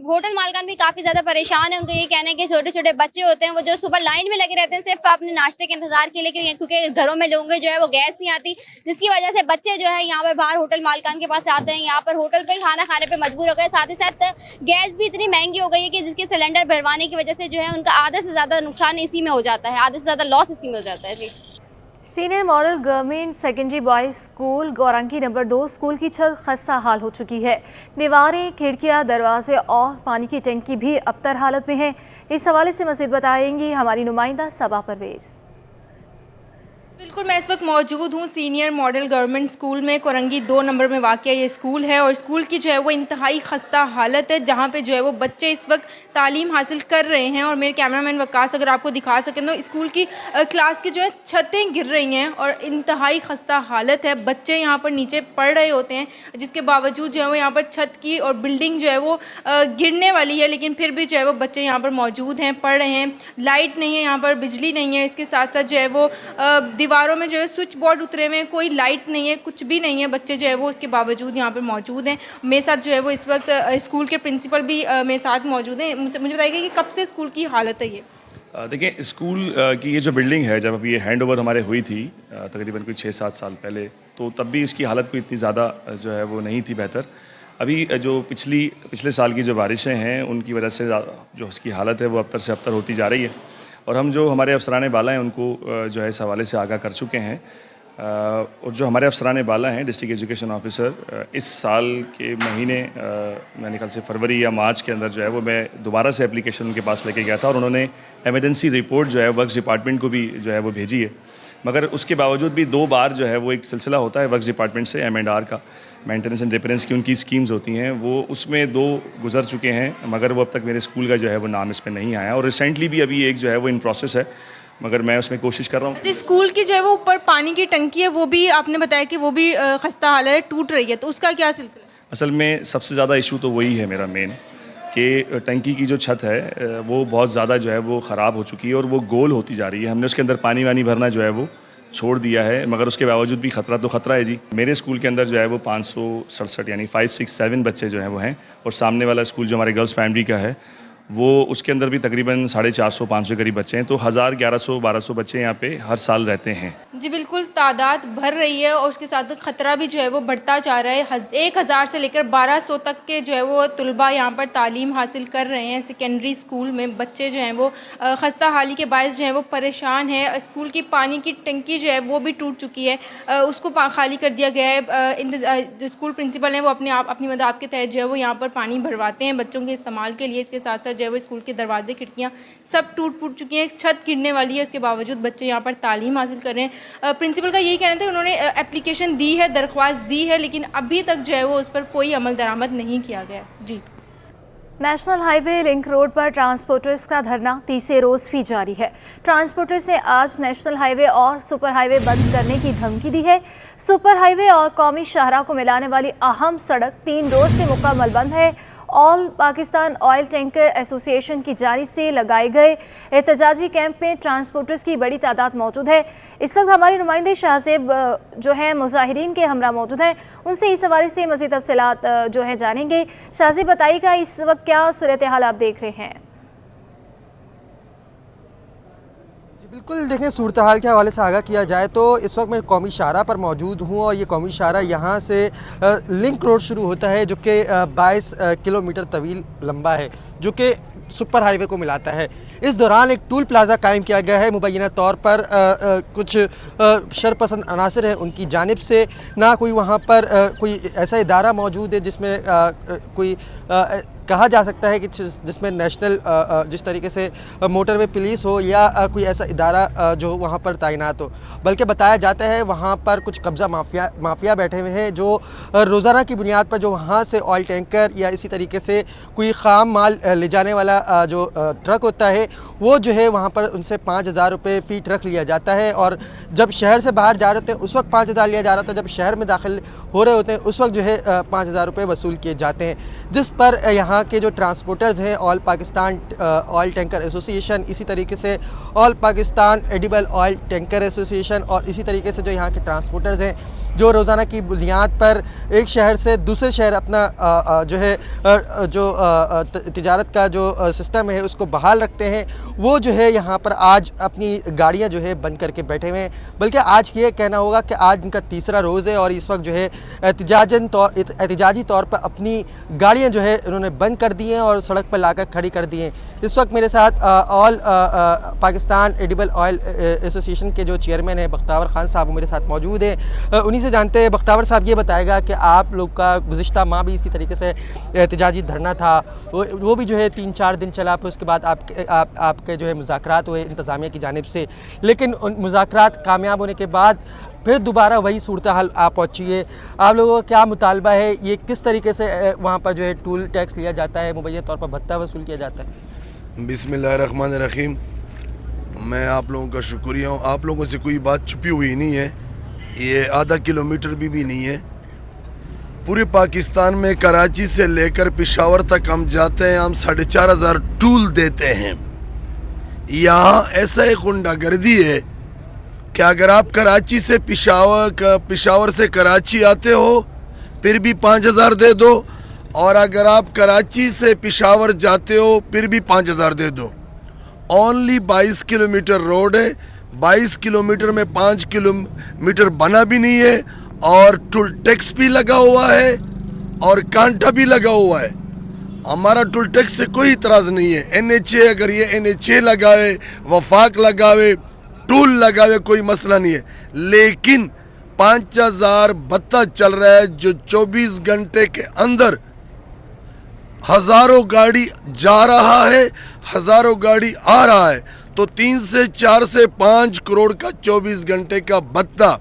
होटल मालिकान भी काफ़ी ज़्यादा परेशान है। उनको ये कहना है कि छोटे छोटे बच्चे होते हैं वो जो सुबह लाइन में लगे रहते हैं सिर्फ अपने नाश्ते के इंतजार के लिए, क्योंकि घरों में लोगों के जो है वो गैस नहीं आती, जिसकी वजह से बच्चे जो है यहाँ पर बाहर होटल मालिकान के पास आते हैं, यहाँ पर होटल पर खाना खाने पर मजबूर हो गए। साथ ही साथ गैस भी इतनी महंगी हो गई है कि जिसके सिलेंडर भरवाने की वजह से जो है उनका आधे से ज़्यादा नुकसान इसी में हो जाता है, आधे से ज़्यादा लॉस इसी में हो जाता है। जी, senior model government secondary boys school Korangi number 2 school की छत खस्ता हाल हो चुकी है। दीवारें, खिड़कियां, दरवाजे और पानी की टंकी भी अबतर हालत में है। इस हवाले से मज़ीद बताएंगी हमारी नुमाइंदा सबा परवेज़। बिल्कुल, मैं इस वक्त मौजूद हूँ सीनियर मॉडल गवर्नमेंट स्कूल में। कोरंगी 2 नंबर में वाक़या ये स्कूल है और स्कूल की जो है वो इंतहाई खस्ता हालत है, जहाँ पे जो है वो बच्चे इस वक्त तालीम हासिल कर रहे हैं। और मेरे कैमरामैन वकास अगर आपको दिखा सकें तो स्कूल की क्लास की जो है छतें गिर रही हैं और इंतहाई खस्ता हालत है। बच्चे यहाँ पर नीचे पढ़ रहे होते हैं, जिसके बावजूद जो है वो यहाँ पर छत की और बिल्डिंग जो है वो गिरने वाली है, लेकिन फिर भी जो है वो बच्चे यहाँ पर मौजूद हैं, पढ़ रहे हैं। लाइट नहीं है, यहाँ पर बिजली नहीं है, इसके साथ साथ जो है वो दीवारों में जो है स्विच बोर्ड उतरे हुए हैं, कोई लाइट नहीं है, कुछ भी नहीं है। बच्चे जो है वो उसके बावजूद यहाँ पर मौजूद हैं। मेरे साथ जो है वो इस वक्त स्कूल के प्रिंसिपल भी मेरे साथ मौजूद हैं। मुझे बताइए कि कब से स्कूल की हालत है ये? देखिए, स्कूल की ये जो बिल्डिंग है, जब अभी ये हैंड ओवर हमारे हुई थी तकरीबन कोई 6-7 साल पहले, तो तब भी इसकी हालत कोई इतनी ज़्यादा जो है वो नहीं थी बेहतर। अभी जो पिछले साल की जो बारिशें हैं उनकी वजह से जो उसकी हालत है वो अबतर से अबतर होती जा रही है। और हम जो हमारे अफसरान बाला हैं उनको जो है इस हवाले से आगाह कर चुके हैं। और जो हमारे अफसरान बाला हैं, डिस्ट्रिक्ट एजुकेशन ऑफिसर, इस साल के महीने मेरे ख्याल से फरवरी या मार्च के अंदर जो है वो मैं दोबारा से एप्लीकेशन उनके पास लेके गया था और उन्होंने एमरजेंसी रिपोर्ट जो है वर्क्स डिपार्टमेंट को भी जो है वो भेजी है। मगर उसके बावजूद भी 2 बार जो है वो एक सिलसिला होता है वर्क्स डिपार्टमेंट से M&R का, मेंटेनेंस एंड रिपेयरेंस की उनकी स्कीम्स होती हैं, वो उसमें 2 गुजर चुके हैं, मगर वो अब तक मेरे स्कूल का जो है वो नाम इस पर नहीं आया। और रिसेंटली भी अभी एक जो है वो इन प्रोसेस है, मगर मैं उसमें कोशिश कर रहा हूँ। तो स्कूल की जो है वो ऊपर पानी की टंकी है, वो भी आपने बताया कि वो भी खस्ता हालत है, टूट रही है, तो उसका क्या सिलसिला? असल में सबसे ज़्यादा इशू तो वही है मेरा मेन, कि टंकी की जो छत है वो बहुत ज़्यादा जो है वो ख़राब हो चुकी है और वो गोल होती जा रही है। हमने उसके अंदर पानी वानी भरना जो है वो छोड़ दिया है, मगर उसके बावजूद भी ख़तरा तो ख़तरा है जी। मेरे स्कूल के अंदर जो है वो 567 यानी 5, 6, 7 बच्चे जो हैं वो हैं, और सामने वाला स्कूल जो हमारे गर्ल्स प्राइमरी का है वो उसके अंदर भी तकरीबन 450-500 करीब बच्चे हैं, तो 1000, 1100-1200 बच्चे यहाँ पे हर साल रहते हैं। जी बिल्कुल, तादाद भर रही है और उसके साथ ख़तरा भी जो है वो बढ़ता जा रहा है। 1000 से लेकर 1200 तक के जो है वो तलबा यहाँ पर तालीम हासिल कर रहे हैं। सेकेंडरी स्कूल में बच्चे जो हैं वो खस्ता हाली के बायस जो है वो परेशान है। स्कूल की पानी की टंकी जो है वो भी टूट चुकी है, उसको खाली कर दिया गया है। जो स्कूल प्रिंसिपल हैं वो अपनी मदद के तहत जो है वो यहाँ पर पानी भरवाते हैं बच्चों के इस्तेमाल के लिए। इसके साथ साथ जो है वो स्कूल के दरवाजे खिड़कियाँ सब टूट फूट चुकी हैं, छत गिरने वाली है, उसके बावजूद बच्चे यहाँ पर तालीम हासिल कर रहे हैं। प्रिंसिपल का यही कहना था, उन्होंने एप्लीकेशन दी है, दरख्वास्त दी है, लेकिन अभी तक जो है वो उस पर कोई अमल दरामद नहीं किया गया। जी। नेशनल हाईवे लिंक रोड पर ट्रांसपोर्टर्स का धरना तीसरे रोज भी जारी है। ट्रांसपोर्टर्स ने आज नेशनल हाईवे और सुपर हाईवे बंद करने की धमकी दी है। सुपर हाईवे और कौमी शाहराह को मिलाने वाली अहम सड़क 3 रोज से मुकम्मल बंद है। All Pakistan oil tanker association की जानिब से लगाए गए एहतजाजी कैंप में ट्रांसपोर्टर्स की बड़ी तादाद मौजूद है। इस वक्त हमारे नुमाइंदे शाहजेब जो है मुजाहिरीन के हमरा मौजूद हैं, उनसे इस हवाले से मज़ीद तफसीलात जो है जानेंगे। शाहजेब बताइएगा इस वक्त क्या सूरत हाल आप देख रहे हैं? बिल्कुल, देखें सूरत हाल के हवाले से आगाह किया जाए तो इस वक्त मैं कौमी शाहराह पर मौजूद हूँ और ये कौमी शाहराह यहाँ से लिंक रोड शुरू होता है जो कि 22 किलोमीटर तवील लंबा है, जो कि सुपर हाईवे को मिलाता है। इस दौरान एक टूल प्लाज़ा कायम किया गया है। मुबैना तौर पर कुछ शरपसंद अनासर हैं उनकी जानिब से, ना कोई वहाँ पर कोई ऐसा इदारा मौजूद है जिसमें कोई कहा जा सकता है कि जिसमें नेशनल जिस तरीके से मोटरवे पुलिस हो या कोई ऐसा इदारा जो वहाँ पर तैनात हो, बल्कि बताया जाता है वहाँ पर कुछ कब्ज़ा माफिया बैठे हुए हैं जो रोज़ाना की बुनियाद पर जो वहाँ से ऑयल टैंकर या इसी तरीके से कोई ख़ाम माल ले जाने वाला जो ट्रक होता है वो जो है वहाँ पर उनसे 5000 रुपये फ़ी ट्रक लिया जाता है। और जब शहर से बाहर जा रहे होते हैं उस वक्त 5000 लिया जा रहा था, जब शहर में दाखिल हो रहे होते हैं उस वक्त जो है 5000 रुपये वसूल किए जाते हैं, जिस पर यहाँ के जो ट्रांसपोर्टर्स हैं all Pakistan oil tanker association, इसी तरीके से all Pakistan edible oil tanker association और इसी तरीके से जो यहाँ के ट्रांसपोर्टर्स हैं जो रोज़ाना की बुनियाद पर एक शहर से दूसरे शहर अपना जो है तिजारत का जो सिस्टम है उसको बहाल रखते हैं, वो जो है यहाँ पर आज अपनी गाड़ियाँ जो है बंद करके बैठे हुए हैं। बल्कि आज ये कहना होगा कि आज इनका तीसरा रोज़ है और इस वक्त जो है एहतजाजी तौर पर अपनी गाड़ियाँ जो है इन्होंने बंद कर दी हैं और सड़क पर लाकर खड़ी कर दी हैं। इस वक्त मेरे साथ all Pakistan edible oil association के जो चेयरमैन हैं बख्तावर खान साहब मेरे साथ मौजूद हैं। उन्हीं से जानते हैं, बख्तावर साहब ये बताएगा कि आप लोग का गुज़िश्ता माह भी इसी तरीके से एहतजाजी धरना था, वो भी जो है 3-4 दिन चला, फिर उसके बाद आपके जो है मुज़ाकरात हुए इंतज़ामिया की जानिब से, लेकिन उन मुज़ाकरात कामयाब होने के बाद फिर दोबारा वही सूरत हाल आप पहुँची है। आप लोगों का क्या मुतालबा है, ये किस तरीके से वहाँ पर जो है टूल टैक्स लिया जाता है, मुबैना तौर पर भत्ता वसूल किया जाता है? बिस्मिल्लाहिर्रहमानिर्रहीम। मैं आप लोगों का शुक्रिया हूँ। आप लोगों से कोई बात छुपी हुई नहीं है, ये आधा किलोमीटर भी नहीं है। पूरे पाकिस्तान में कराची से लेकर पेशावर तक हम जाते हैं, हम 4500 टूल देते हैं। यहाँ ऐसा एक गुंडागर्दी है कि अगर आप कराची से पेशावर से कराची आते हो फिर भी 5000 दे दो, और अगर आप कराची से पेशावर जाते हो फिर भी 5000 दे दो। ओनली 22 किलोमीटर रोड है, 22 किलोमीटर में 5 किलोमीटर बना भी नहीं है और टोल टैक्स भी लगा हुआ है और कांटा भी लगा हुआ है। हमारा टोल टैक्स से कोई इतराज़ नहीं है। NHA अगर ये NHA लगावे, वफाक लगावे, टूल लगावे, कोई मसला नहीं है, लेकिन 5000 भत्ता चल रहा है जो 24 घंटे के अंदर हज़ारों गाड़ी जा रहा है, हज़ारों गाड़ी आ रहा है। तो 3 से 4 से 5 करोड़ का 24 घंटे का भत्ता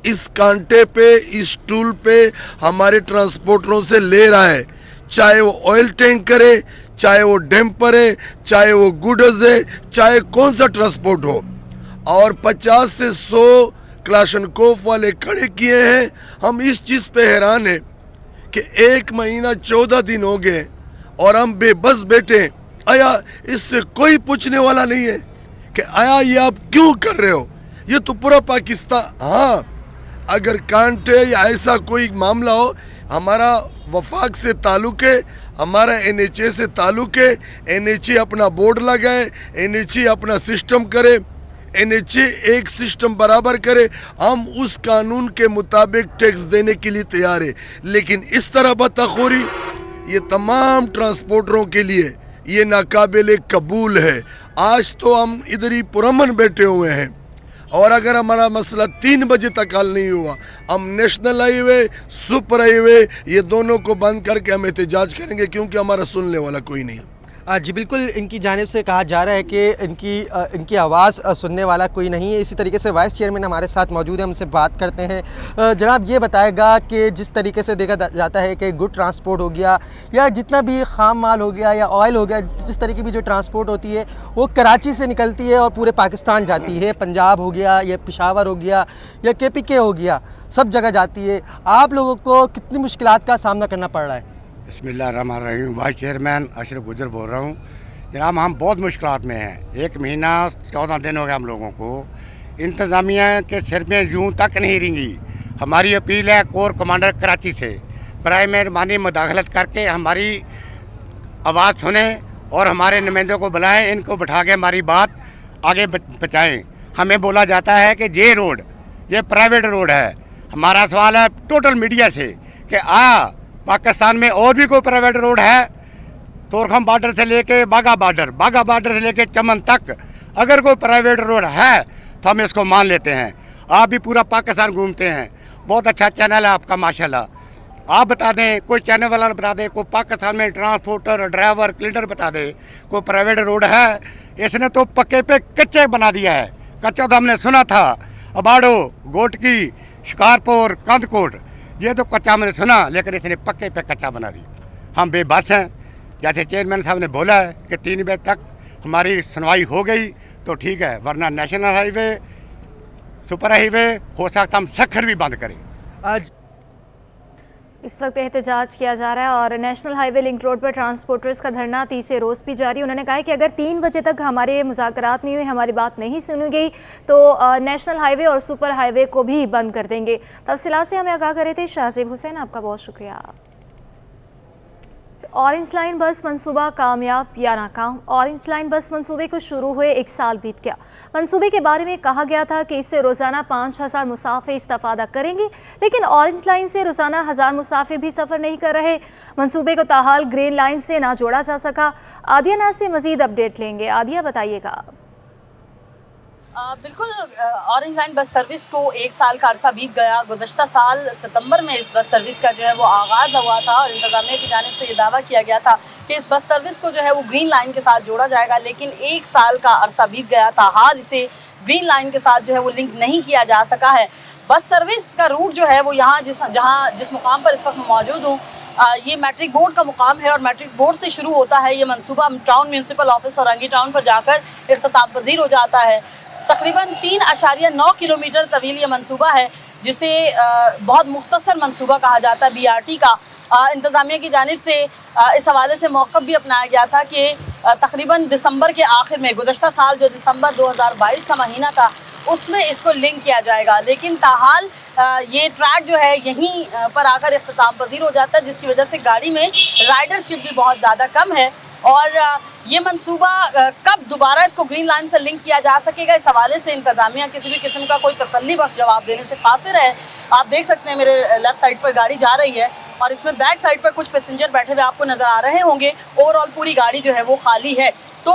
इस कांटे पे, इस टूल पे हमारे ट्रांसपोर्टरों से ले रहा है, चाहे वो ऑयल टैंकर है, चाहे वो डैम्पर है, चाहे वो गुड्स है, चाहे कौन सा ट्रांसपोर्ट हो। और 50 से 100 क्लाशनकोफ वाले खड़े किए हैं। हम इस चीज़ पे हैरान हैं कि 1 महीना 14 दिन हो गए और हम बेबस बैठे। आया इससे कोई पूछने वाला नहीं है कि आया ये आप क्यों कर रहे हो, ये तो पूरा पाकिस्तान। हाँ, अगर कांटे या ऐसा कोई मामला हो, हमारा वफाक से ताल्लुक़ है, हमारा NHA से ताल्लुक़ है। NHA अपना बोर्ड लगाए, NHA अपना सिस्टम करे, NHA एक सिस्टम बराबर करे, हम उस कानून के मुताबिक टैक्स देने के लिए तैयार है। लेकिन इस तरह बतखोरी ये तमाम ट्रांसपोर्टरों के लिए ये नाकाबिल कबूल है। आज तो हम इधर ही पुरअमन बैठे हुए हैं और अगर हमारा मसला 3 बजे तक हल नहीं हुआ, हम नेशनल हाईवे, सुपर हाईवे ये दोनों को बंद करके हम एहतजाज करेंगे, क्योंकि हमारा सुनने वाला कोई नहीं है। जी बिल्कुल, इनकी जानिब से कहा जा रहा है कि इनकी आवाज़ सुनने वाला कोई नहीं है। इसी तरीके से वाइस चेयरमैन हमारे साथ मौजूद है, हमसे बात करते हैं। जनाब, ये बताएगा कि जिस तरीके से देखा जाता है कि गुड ट्रांसपोर्ट हो गया या जितना भी खाम माल हो गया या ऑयल हो गया, जिस तरीके की जो ट्रांसपोर्ट होती है वो कराची से निकलती है और पूरे पाकिस्तान जाती है। पंजाब हो गया या पेशावर हो गया या KPK हो गया, सब जगह जाती है। आप लोगों को कितनी मुश्किलात का सामना करना पड़ रहा है? बिस्मिल्लाहिर्रहमानिर्रहीम। वाइस चेयरमैन अशरफ गुजर बोल रहा हूँ। जनाब, हम बहुत मुश्किलात में हैं। 1 महीना 14 दिन हो गया हम लोगों को। इंतज़ामिया के सिर में यूँ तक नहीं रेंगी। हमारी अपील है कोर कमांडर कराची से, बराए मेहरबानी मुदाखलत करके हमारी आवाज़ सुने और हमारे नुमाइंदों को बुलाएं, इनको बिठा के हमारी बात आगे पहुँचाएँ। हमें बोला जाता है कि ये रोड ये प्राइवेट रोड है। हमारा सवाल है टोटल मीडिया से कि पाकिस्तान में और भी कोई प्राइवेट रोड है? तोरखम बॉर्डर से लेके बागा बॉर्डर से लेके चमन तक अगर कोई प्राइवेट रोड है तो हम इसको मान लेते हैं। आप भी पूरा पाकिस्तान घूमते हैं, बहुत अच्छा चैनल है आपका माशाल्लाह। आप बता दें, कोई चैनल वाला बता दे, कोई पाकिस्तान में ट्रांसपोर्टर, ड्राइवर, क्लीनर बता दे कोई प्राइवेट रोड है। इसने तो पक्के पे कच्चे बना दिया है। कच्चा तो हमने सुना था अबाड़ो, गोटकी, शिकारपुर, कंदकोट, ये तो कच्चा मैंने सुना, लेकिन इसने पक्के पे कच्चा बना दिया। हम बेबस हैं। जैसे चेयरमैन साहब ने बोला है कि 3 बजे तक हमारी सुनवाई हो गई तो ठीक है, वरना नेशनल हाईवे, सुपर हाईवे हो सकता हम सखर भी बंद करें। आज इस वक्त एहतजाज किया जा रहा है और नेशनल हाईवे लिंक रोड पर ट्रांसपोर्टर्स का धरना 30 रोज़ भी जारी। उन्होंने कहा है कि अगर 3 बजे तक हमारे मुज़ाकरात नहीं हुए, हमारी बात नहीं सुनी गई तो नेशनल हाईवे और सुपर हाईवे को भी बंद कर देंगे। तफसीलात से हमें आगाह कर रहे थे शाहज़ेब हुसैन, आपका बहुत शुक्रिया। ऑरेंज लाइन बस मंसूबा कामयाब या नाकाम? ऑरेंज लाइन बस मंसूबे को शुरू हुए 1 साल बीत गया। मंसूबे के बारे में कहा गया था कि इससे रोज़ाना 5000 मुसाफिर इस्तेफादा करेंगे, लेकिन ऑरेंज लाइन से रोज़ाना 1000 मुसाफिर भी सफ़र नहीं कर रहे। मंसूबे को ताहाल ग्रीन लाइन से ना जोड़ा जा सका। आदिया नाज से मज़ीद अपडेट लेंगे। आदिया, बताइएगा। बिल्कुल, ऑरेंज लाइन बस सर्विस को 1 साल का अरसा बीत गया। गुज़श्ता साल सितंबर में इस बस सर्विस का जो है वो आगाज़ हुआ था और इंतज़ामिया की जानिब से ये दावा किया गया था कि इस बस सर्विस को जो है वो ग्रीन लाइन के साथ जोड़ा जाएगा, लेकिन 1 साल का अरसा बीत गया था, हाल इसे ग्रीन लाइन के साथ जो है वो लिंक नहीं किया जा सका है। बस सर्विस का रूट जो है वो यहाँ जिस मुकाम पर इस वक्त मौजूद हूँ, ये मैट्रिक बोर्ड का मुकाम है और मैट्रिक बोर्ड से शुरू होता है ये मंसूबा। टाउन म्यूनसिपल ऑफिस और रंगी टाउन पर जाकर इख्तिताम पजीर हो जाता है। तकरीबन 3.9 किलोमीटर तवील ये मंसूबा है, जिसे बहुत मुख्तसर मंसूबा कहा जाता है BRT का। इंतज़ामिया की जानिब से इस हवाले से मौक़िफ़ भी अपनाया गया था कि तकरीबन दिसंबर के आखिर में, गुज़श्ता साल जो दिसंबर 2022 का महीना था, उसमें इसको लिंक किया जाएगा, लेकिन ताहाल ये ट्रैक जो है यहीं पर आकर इख्तिताम पजीर हो जाता है, जिसकी वजह से गाड़ी में राइडरशिप भी बहुत ज़्यादा कम है। और ये मंसूबा कब दोबारा इसको ग्रीन लाइन से लिंक किया जा सकेगा, इस हवाले से इंतज़ामिया किसी भी किस्म का कोई तसल्ली बख्श जवाब देने से कासिर है। आप देख सकते हैं मेरे लेफ़्ट साइड पर गाड़ी जा रही है और इसमें बैक साइड पर कुछ पैसेंजर बैठे हुए आपको नज़र आ रहे होंगे। ओवरऑल पूरी गाड़ी जो है वो खाली है। तो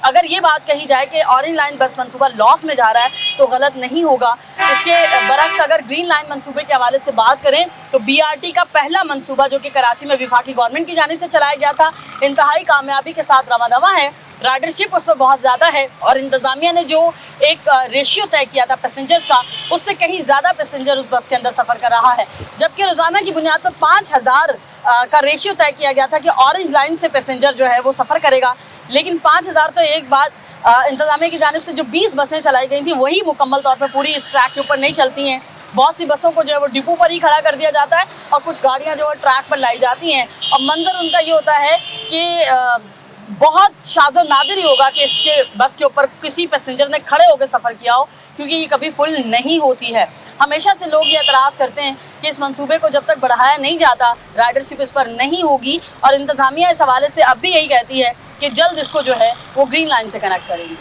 अगर ये बात कही जाए कि ऑरेंज लाइन बस मंसूबा लॉस में जा रहा है तो गलत नहीं होगा। इसके बरक्स अगर ग्रीन लाइन मंसूबे के हवाले से बात करें तो BRT का पहला मंसूबा जो कि कराची में वफाकी गवर्नमेंट की जानिब से चलाया गया था, इंतहाई कामयाबी के साथ रवां दवा है राइडरशिप उस पर बहुत ज़्यादा है और इंतज़ामिया ने जो एक रेशियो तय किया था पैसेंजर्स का, उससे कहीं ज़्यादा पैसेंजर उस बस के अंदर सफ़र कर रहा है। जबकि रोज़ाना की बुनियाद पर 5000 का रेशियो तय किया गया था कि ऑरेंज लाइन से पैसेंजर जो है वो सफ़र करेगा, लेकिन 5000 तो एक बात इंतज़ामिया की जानिब से जो 20 बसें चलाई गई थी वही मुकम्मल तौर पर पूरी इस ट्रैक के ऊपर नहीं चलती हैं। बहुत सी बसों को जो है वो डिपो पर ही खड़ा कर दिया जाता है और कुछ गाड़ियां जो है ट्रैक पर लाई जाती हैं और मंजर उनका ये होता है कि बहुत शाज़ो नादिर ही होगा कि इसके बस के ऊपर किसी पैसेंजर ने खड़े होकर सफ़र किया हो, क्योंकि ये कभी फुल नहीं होती है। हमेशा से लोग ये एतराज़ करते हैं कि इस मंसूबे को जब तक बढ़ाया नहीं जाता राइडरशिप इस पर नहीं होगी और इंतज़ामिया इस हवाले से अब भी यही कहती है कि जल्द इसको जो है वो ग्रीन लाइन से कनेक्ट करेंगे।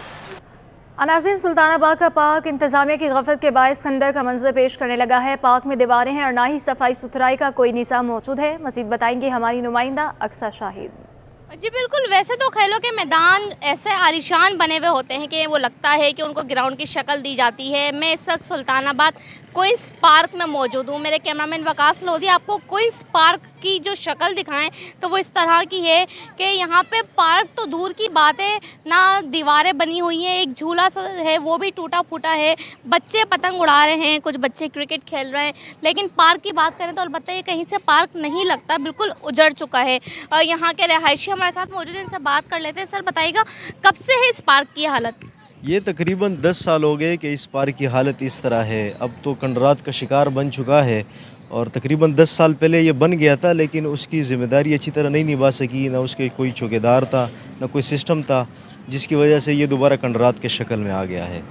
अनाज़रीन, सुल्तानाबाद का पार्क इंतज़ामिया की गफलत के बायस खंडर का मंजर पेश करने लगा है। पार्क में दीवारें हैं और ना ही सफाई सुथराई का कोई निज़ाम मौजूद है। मज़ीद बताएंगे हमारी नुमाइंदा अक्सा शाहिद। जी बिल्कुल, वैसे तो खेलों के मैदान ऐसे आलिशान बने हुए होते हैं कि वो लगता है कि उनको ग्राउंड की शक्ल दी जाती है। मैं इस वक्त सुल्तानाबाद क्वींस पार्क में मौजूद हूँ। मेरे कैमरामैन वकास लोधी आपको क्वींस पार्क की जो शक्ल दिखाएं तो वो इस तरह की है कि यहाँ पे पार्क तो दूर की बात है, ना दीवारें बनी हुई हैं, एक झूला सा है वो भी टूटा फूटा है, बच्चे पतंग उड़ा रहे हैं, कुछ बच्चे क्रिकेट खेल रहे हैं। लेकिन पार्क की बात करें तो अलबत्ता ये कहीं से पार्क नहीं लगता, बिल्कुल उजड़ चुका है। यहाँ के रहायशी हमारे साथ मौजूद हैं, इनसे बात कर लेते हैं। सर बताइएगा, कब से है इस पार्क की हालत? ये तकरीबन 10 साल हो गए कि इस पार्क की हालत इस तरह है। अब तो कंडरात का शिकार बन चुका है और तकरीबन 10 साल पहले ये बन गया था, लेकिन उसकी ज़िम्मेदारी अच्छी तरह नहीं निभा सकी, ना उसके कोई चौकीदार था, ना कोई सिस्टम था, जिसकी वजह से ये दोबारा कंडरात के शक्ल में आ गया है।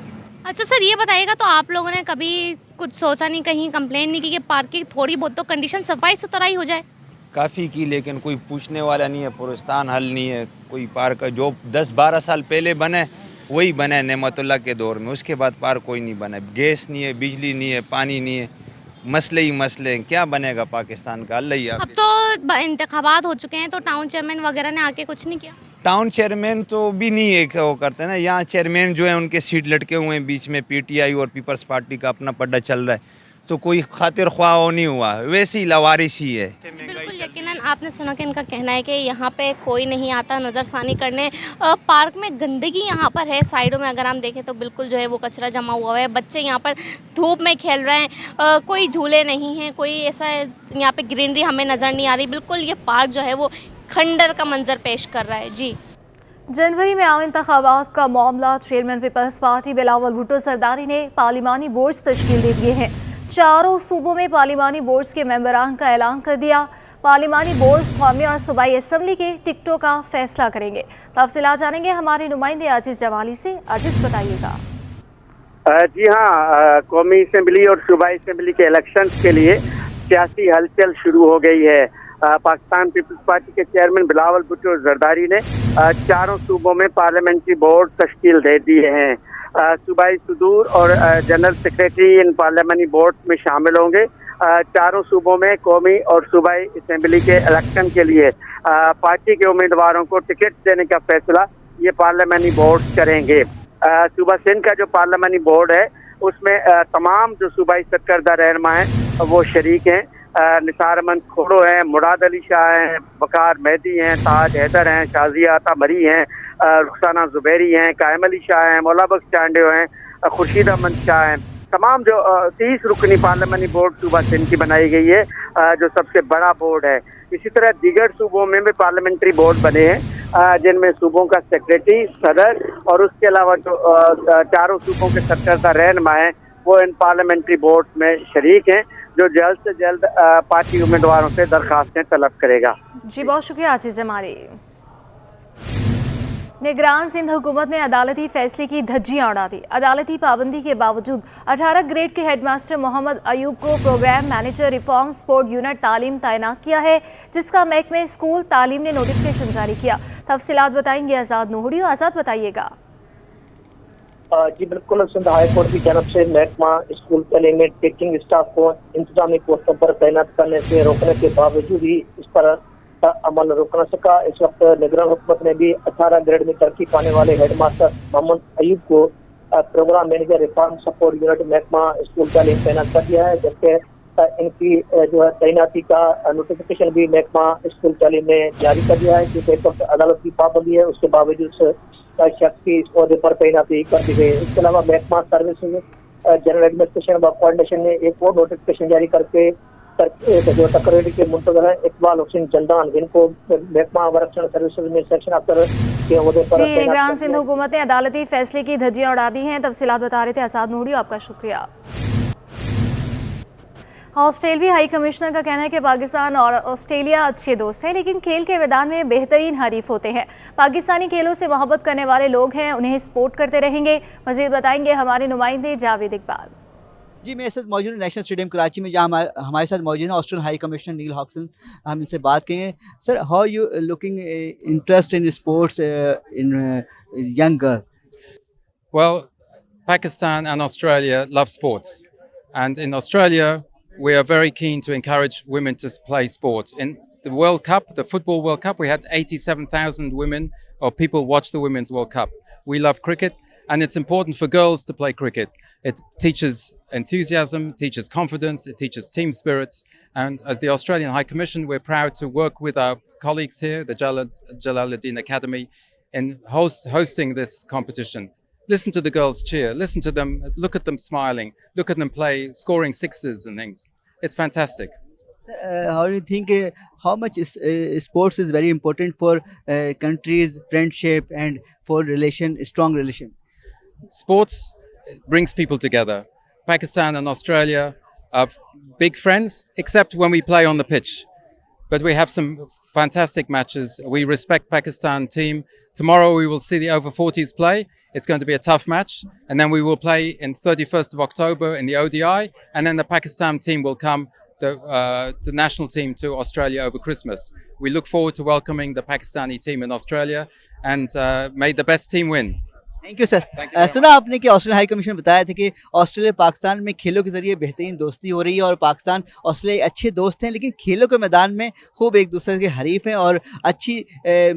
अच्छा सर, ये बताइएगा, तो आप लोगों ने कभी कुछ सोचा नहीं, कहीं कंप्लेन नहीं की कि पार्क की थोड़ी बहुत तो कंडीशन सफाई सुथराई हो जाए? काफ़ी की, लेकिन कोई पूछने वाला नहीं है, पुरस्तान हल नहीं है। कोई पार्क जो 10-12 साल पहले बने वही बने नेमतुल्लाह के दौर में, उसके बाद पार्क कोई नहीं बना। गैस नहीं है, बिजली नहीं है, पानी नहीं है, मसले ही मसले हैं। क्या बनेगा पाकिस्तान का, अल्लाह ही। अब तो इंतखाबात हो चुके हैं, तो टाउन चेयरमैन वगैरह ने आके कुछ नहीं किया? टाउन चेयरमैन तो भी नहीं है वो करते ना। यहाँ चेयरमैन जो है उनके सीट लटके हुए हैं, बीच में पीटीआई और पीपल्स पार्टी का अपना पड्डा चल रहा है, तो कोई खातिर ख्वाह नहीं हुआ, वैसी लवारिसी है। बिल्कुल यकीनन आपने सुना कि इनका कहना है कि यहाँ पे कोई नहीं आता नज़रसानी करने। पार्क में गंदगी यहाँ पर है, साइडों में अगर हम देखें तो बिल्कुल जो है वो कचरा जमा हुआ है, बच्चे यहाँ पर धूप में खेल रहे हैं, कोई झूले नहीं हैं, कोई ऐसा यहाँ पे ग्रीनरी हमें नज़र नहीं आ रही। बिल्कुल ये पार्क जो है वो खंडर का मंजर पेश कर रहा है। जी, जनवरी में आम इंतखाबात का मामला, chairman Peoples Party Bilawal Bhutto Zardari ने पार्लिमानी बोर्ड्स तश्कील दे दिए हैं। चारों सूबों में पार्लिमानी बोर्ड्स के मेंबरान का ऐलान कर दिया। पार्लिमानी बोर्ड्स कौमी और सूबाई असम्बली के टिकटों का फैसला करेंगे। तफसीलात जानेंगे हमारे नुमाइंदे आजिज़ जमाली से। आजिज़ बताइएगा। जी हाँ, कौमी असम्बली और सूबाई असम्बली के इलेक्शन के लिए सियासी हलचल शुरू हो गई है। पाकिस्तान पीपल्स पार्टी के चेयरमैन बिलावल भुट्टो जरदारी ने चारों सूबों में पार्लियामेंट्री बोर्ड तश्कील दे दिए हैं। सूबाई सदूर और जनरल सेक्रेटरी इन पार्लियामेंट्री बोर्ड में शामिल होंगे। चारों सूबों में कौमी और सूबाई असम्बली के इलेक्शन के लिए पार्टी के उम्मीदवारों को टिकट देने का फैसला ये पार्लियामेंट्री बोर्ड करेंगे। सूबा सिंध का जो पार्लियामेंट्री बोर्ड है उसमें तमाम जो सूबाई सरकर्दा रहनुमा हैं वो शरीक हैं। निसार अहमद खोड़ो हैं, मुराद अली शाह हैं, वकार मेहदी हैं, ताज हैदर हैं, शाजिया अता मरी हैं, रुखसाना जुबैरी हैं, कायम अली शाह हैं, मौला बख्श चांडियो हैं, खुर्शीद अहमद शाह हैं। तमाम जो 30 रुकनी पार्लियामेंट्री बोर्ड सूबा सिंध की बनाई गई है, जो सबसे बड़ा बोर्ड है। इसी तरह दीगर सूबों में भी पार्लियामेंट्री बोर्ड बने हैं, जिनमें सूबों का सेक्रेटरी, सदर और उसके अलावा जो चारों सूबों के सरकर्दा रहनुमा हैं वो इन पार्लियामेंट्री बोर्ड में शरीक हैं, जो जल्द से जल्द पार्टी उम्मीदवारों से दरखास्तें तलब करेगा। जी बहुत शुक्रिया आजीज़ हमारे। निगरान सिंध हुकूमत ने अदालती फैसले की धज्जियां उड़ा दी। अदालती पाबंदी के बावजूद 18 ग्रेड के हेडमास्टर मोहम्मद अयूब को programme manager reform sport unit तालीम तैनात किया है, जिसका महकमे स्कूल तालीम ने नोटिफिकेशन जारी किया। तफसीलात बताएंगे आज़ाद नूहरी। आज़ाद बताइएगा। जी बिल्कुल, सिंध हाई कोर्ट की तरफ से महकमा स्कूल तालीम में टीचिंग स्टाफ को इंतजामी पोस्टों पर तैनात करने से रोकने के बावजूद ही इस पर अमल रोक न सका। इस वक्त निगरान हुकूमत ने भी 18 ग्रेड में तरक्की पाने वाले हेडमास्टर मोहम्मद अयूब को programme manager reform support unit महकमा स्कूल तालीम तैनात कर दिया है, जबकि इनकी जो है तैनाती का नोटिफिकेशन भी महकमा स्कूल तालीम ने जारी कर दिया है, क्योंकि एक वक्त अदालत की पाबंदी है, उसके बावजूद शख्स की इस पौधे पर तैनाती कर दी गई। इसके अलावा महकमा सर्विसेज जनरल एडमिनिस्ट्रेशन व कोऑर्डिनेशन ने एक और नोटिफिकेशन जारी करके जो तकरीर के मुंतजर है इकबाल हुसैन जल्दान, जिनको महकमा आरक्षण सर्विसेज में सेक्शन अफसर के ओहदे पर जी, निगरान सिंध हुकूमत ने अदालती फैसले की धज्जियां उड़ा दी हैं। तफसीलात बता रहे थे आसाद नूरी, आपका शुक्रिया। ऑस्ट्रेलियाई हाई कमिश्नर का कहना है कि पाकिस्तान और ऑस्ट्रेलिया अच्छे दोस्त हैं, लेकिन खेल के मैदान में बेहतरीन हरीफ होते हैं। पाकिस्तानी खेलों से मोहब्बत करने वाले लोग हैं, उन्हें सपोर्ट करते रहेंगे। मज़ीद बताएंगे हमारे नुमाइंदे जावेद इकबाल। जी, मैं इस वक्त मौजूद हूँ नेशनल स्टेडियम कराची में, जहाँ हमारे साथ मौजूद है ऑस्ट्रेलियन हाई कमिश्नर नील हॉक्सन। हम इनसे बात करेंगे। Sir, how you looking interest in sports in young girl? Well, Pakistan and Australia love sports, and in Australia we are very keen to encourage women to play sport. In the World Cup, the Football World Cup, we had 87,000 women or people watch the Women's World Cup. We love cricket, and it's important for girls to play cricket. It teaches enthusiasm, teaches confidence, it teaches team spirits, and as the Australian High Commission, we're proud to work with our colleagues here, the Jalaluddin Academy, in hosting this competition. Listen to the girls cheer, listen to them, look at them smiling, look at them play, scoring sixes and things. It's fantastic. How do you think, how much sports is very important for countries' friendship and for strong relation? Sports brings people together. Pakistan and Australia are big friends, except when we play on the pitch. But we have some fantastic matches. We respect Pakistan team. Tomorrow we will see the over 40s play. It's going to be a tough match. And then we will play in 31st of October in the ODI. And then the Pakistan team will come, the national team, to Australia over Christmas. We look forward to welcoming the Pakistani team in Australia, and may the best team win. Thank you sir. सुना आपने कि Australia high commission बताया था कि Australia Pakistan में खेलों के जरिए बेहतरीन दोस्ती हो रही है और पाकिस्तान ऑस्ट्रेलिया अच्छे दोस्त हैं, लेकिन खेलों के मैदान में खूब एक दूसरे के हरीफ हैं और अच्छी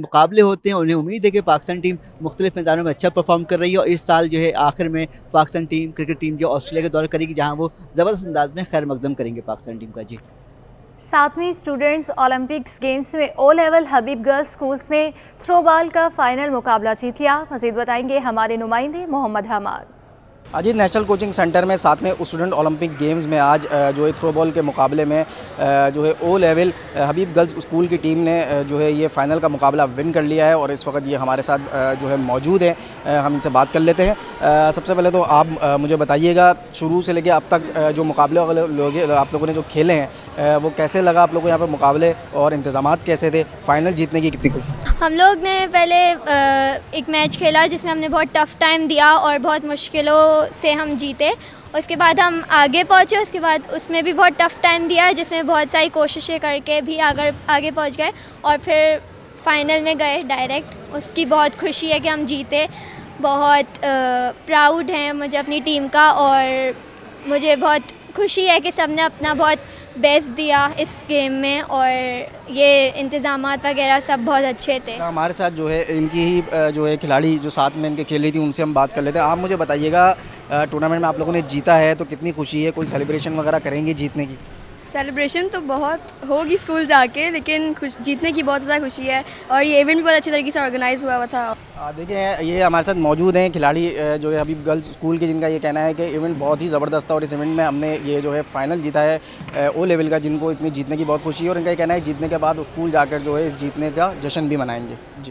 मुकाबले होते हैं। उन्हें उम्मीद है कि पाकिस्तान टीम मुख्तलिफ मैदानों में अच्छा परफॉर्म कर रही है और इस साल जो है आखिर में पाकिस्तान टीम, क्रिकेट टीम जो ऑस्ट्रेलिया का दौरा करेगी, जहाँ वो ज़बरदस्त अंदाज में खैर मकदम करेंगे पाकिस्तान टीम का। जी, 7वीं स्टूडेंट्स ओलंपिक्स गेम्स में O level Habib girls schools ने थ्रोबॉल का फाइनल मुकाबला जीत लिया। मज़ीद बताएंगे हमारे नुमाइंदे मोहम्मद हमाद। अजीत नेशनल कोचिंग सेंटर में 7वें स्टूडेंट ओलंपिक गेम्स में आज जो है थ्रोबॉल के मुकाबले में जो है ओ लेवल हबीब गर्ल्स स्कूल की टीम ने जो है ये फाइनल का मुकाबला विन कर लिया है और इस वक्त ये हमारे साथ जो है मौजूद है। हम इनसे बात कर लेते हैं। सबसे पहले तो आप मुझे बताइएगा, शुरू से लेकर अब तक जो मुकाबले आप लोगों ने जो खेले हैं वो कैसे लगा आप लोगों को, यहाँ पर मुकाबले और इंतजामात कैसे थे, फाइनल जीतने की कितनी खुशी? हम लोग ने पहले एक मैच खेला जिसमें हमने बहुत टफ़ टाइम दिया और बहुत मुश्किलों से हम जीते। उसके बाद हम आगे पहुँचे, उसके बाद उसमें भी बहुत टफ़ टाइम दिया जिसमें बहुत सारी कोशिशें करके भी आगे पहुँच गए और फिर फाइनल में गए डायरेक्ट। उसकी बहुत खुशी है कि हम जीते। बहुत प्राउड है मुझे अपनी टीम का और मुझे बहुत खुशी है कि सबने अपना बहुत बेस्ट दिया इस गेम में और ये इंतज़ामात वगैरह सब बहुत अच्छे थे। हमारे साथ जो है इनकी ही जो है खिलाड़ी जो साथ में इनके खेल रही थी, उनसे हम बात कर लेते हैं। आप मुझे बताइएगा, टूर्नामेंट में आप लोगों ने जीता है तो कितनी खुशी है, कोई सेलिब्रेशन वगैरह करेंगे जीतने की? सेलिब्रेशन तो बहुत होगी स्कूल जाके, लेकिन जीतने की बहुत ज़्यादा खुशी है और ये इवेंट भी बहुत अच्छी तरीके से ऑर्गेनाइज़ हुआ था। देखिए, ये हमारे साथ मौजूद हैं खिलाड़ी जो है हबीब गर्ल्स स्कूल के, जिनका ये कहना है कि इवेंट बहुत ही ज़बरदस्त था और इस इवेंट में हमने ये जो है फाइनल जीता है ओ लेवल का, जिनको इतनी जीतने की बहुत खुशी है और इनका ये कहना है जीतने के बाद स्कूल जाकर जो है इस जीतने का जश्न भी मनाएंगे। जी,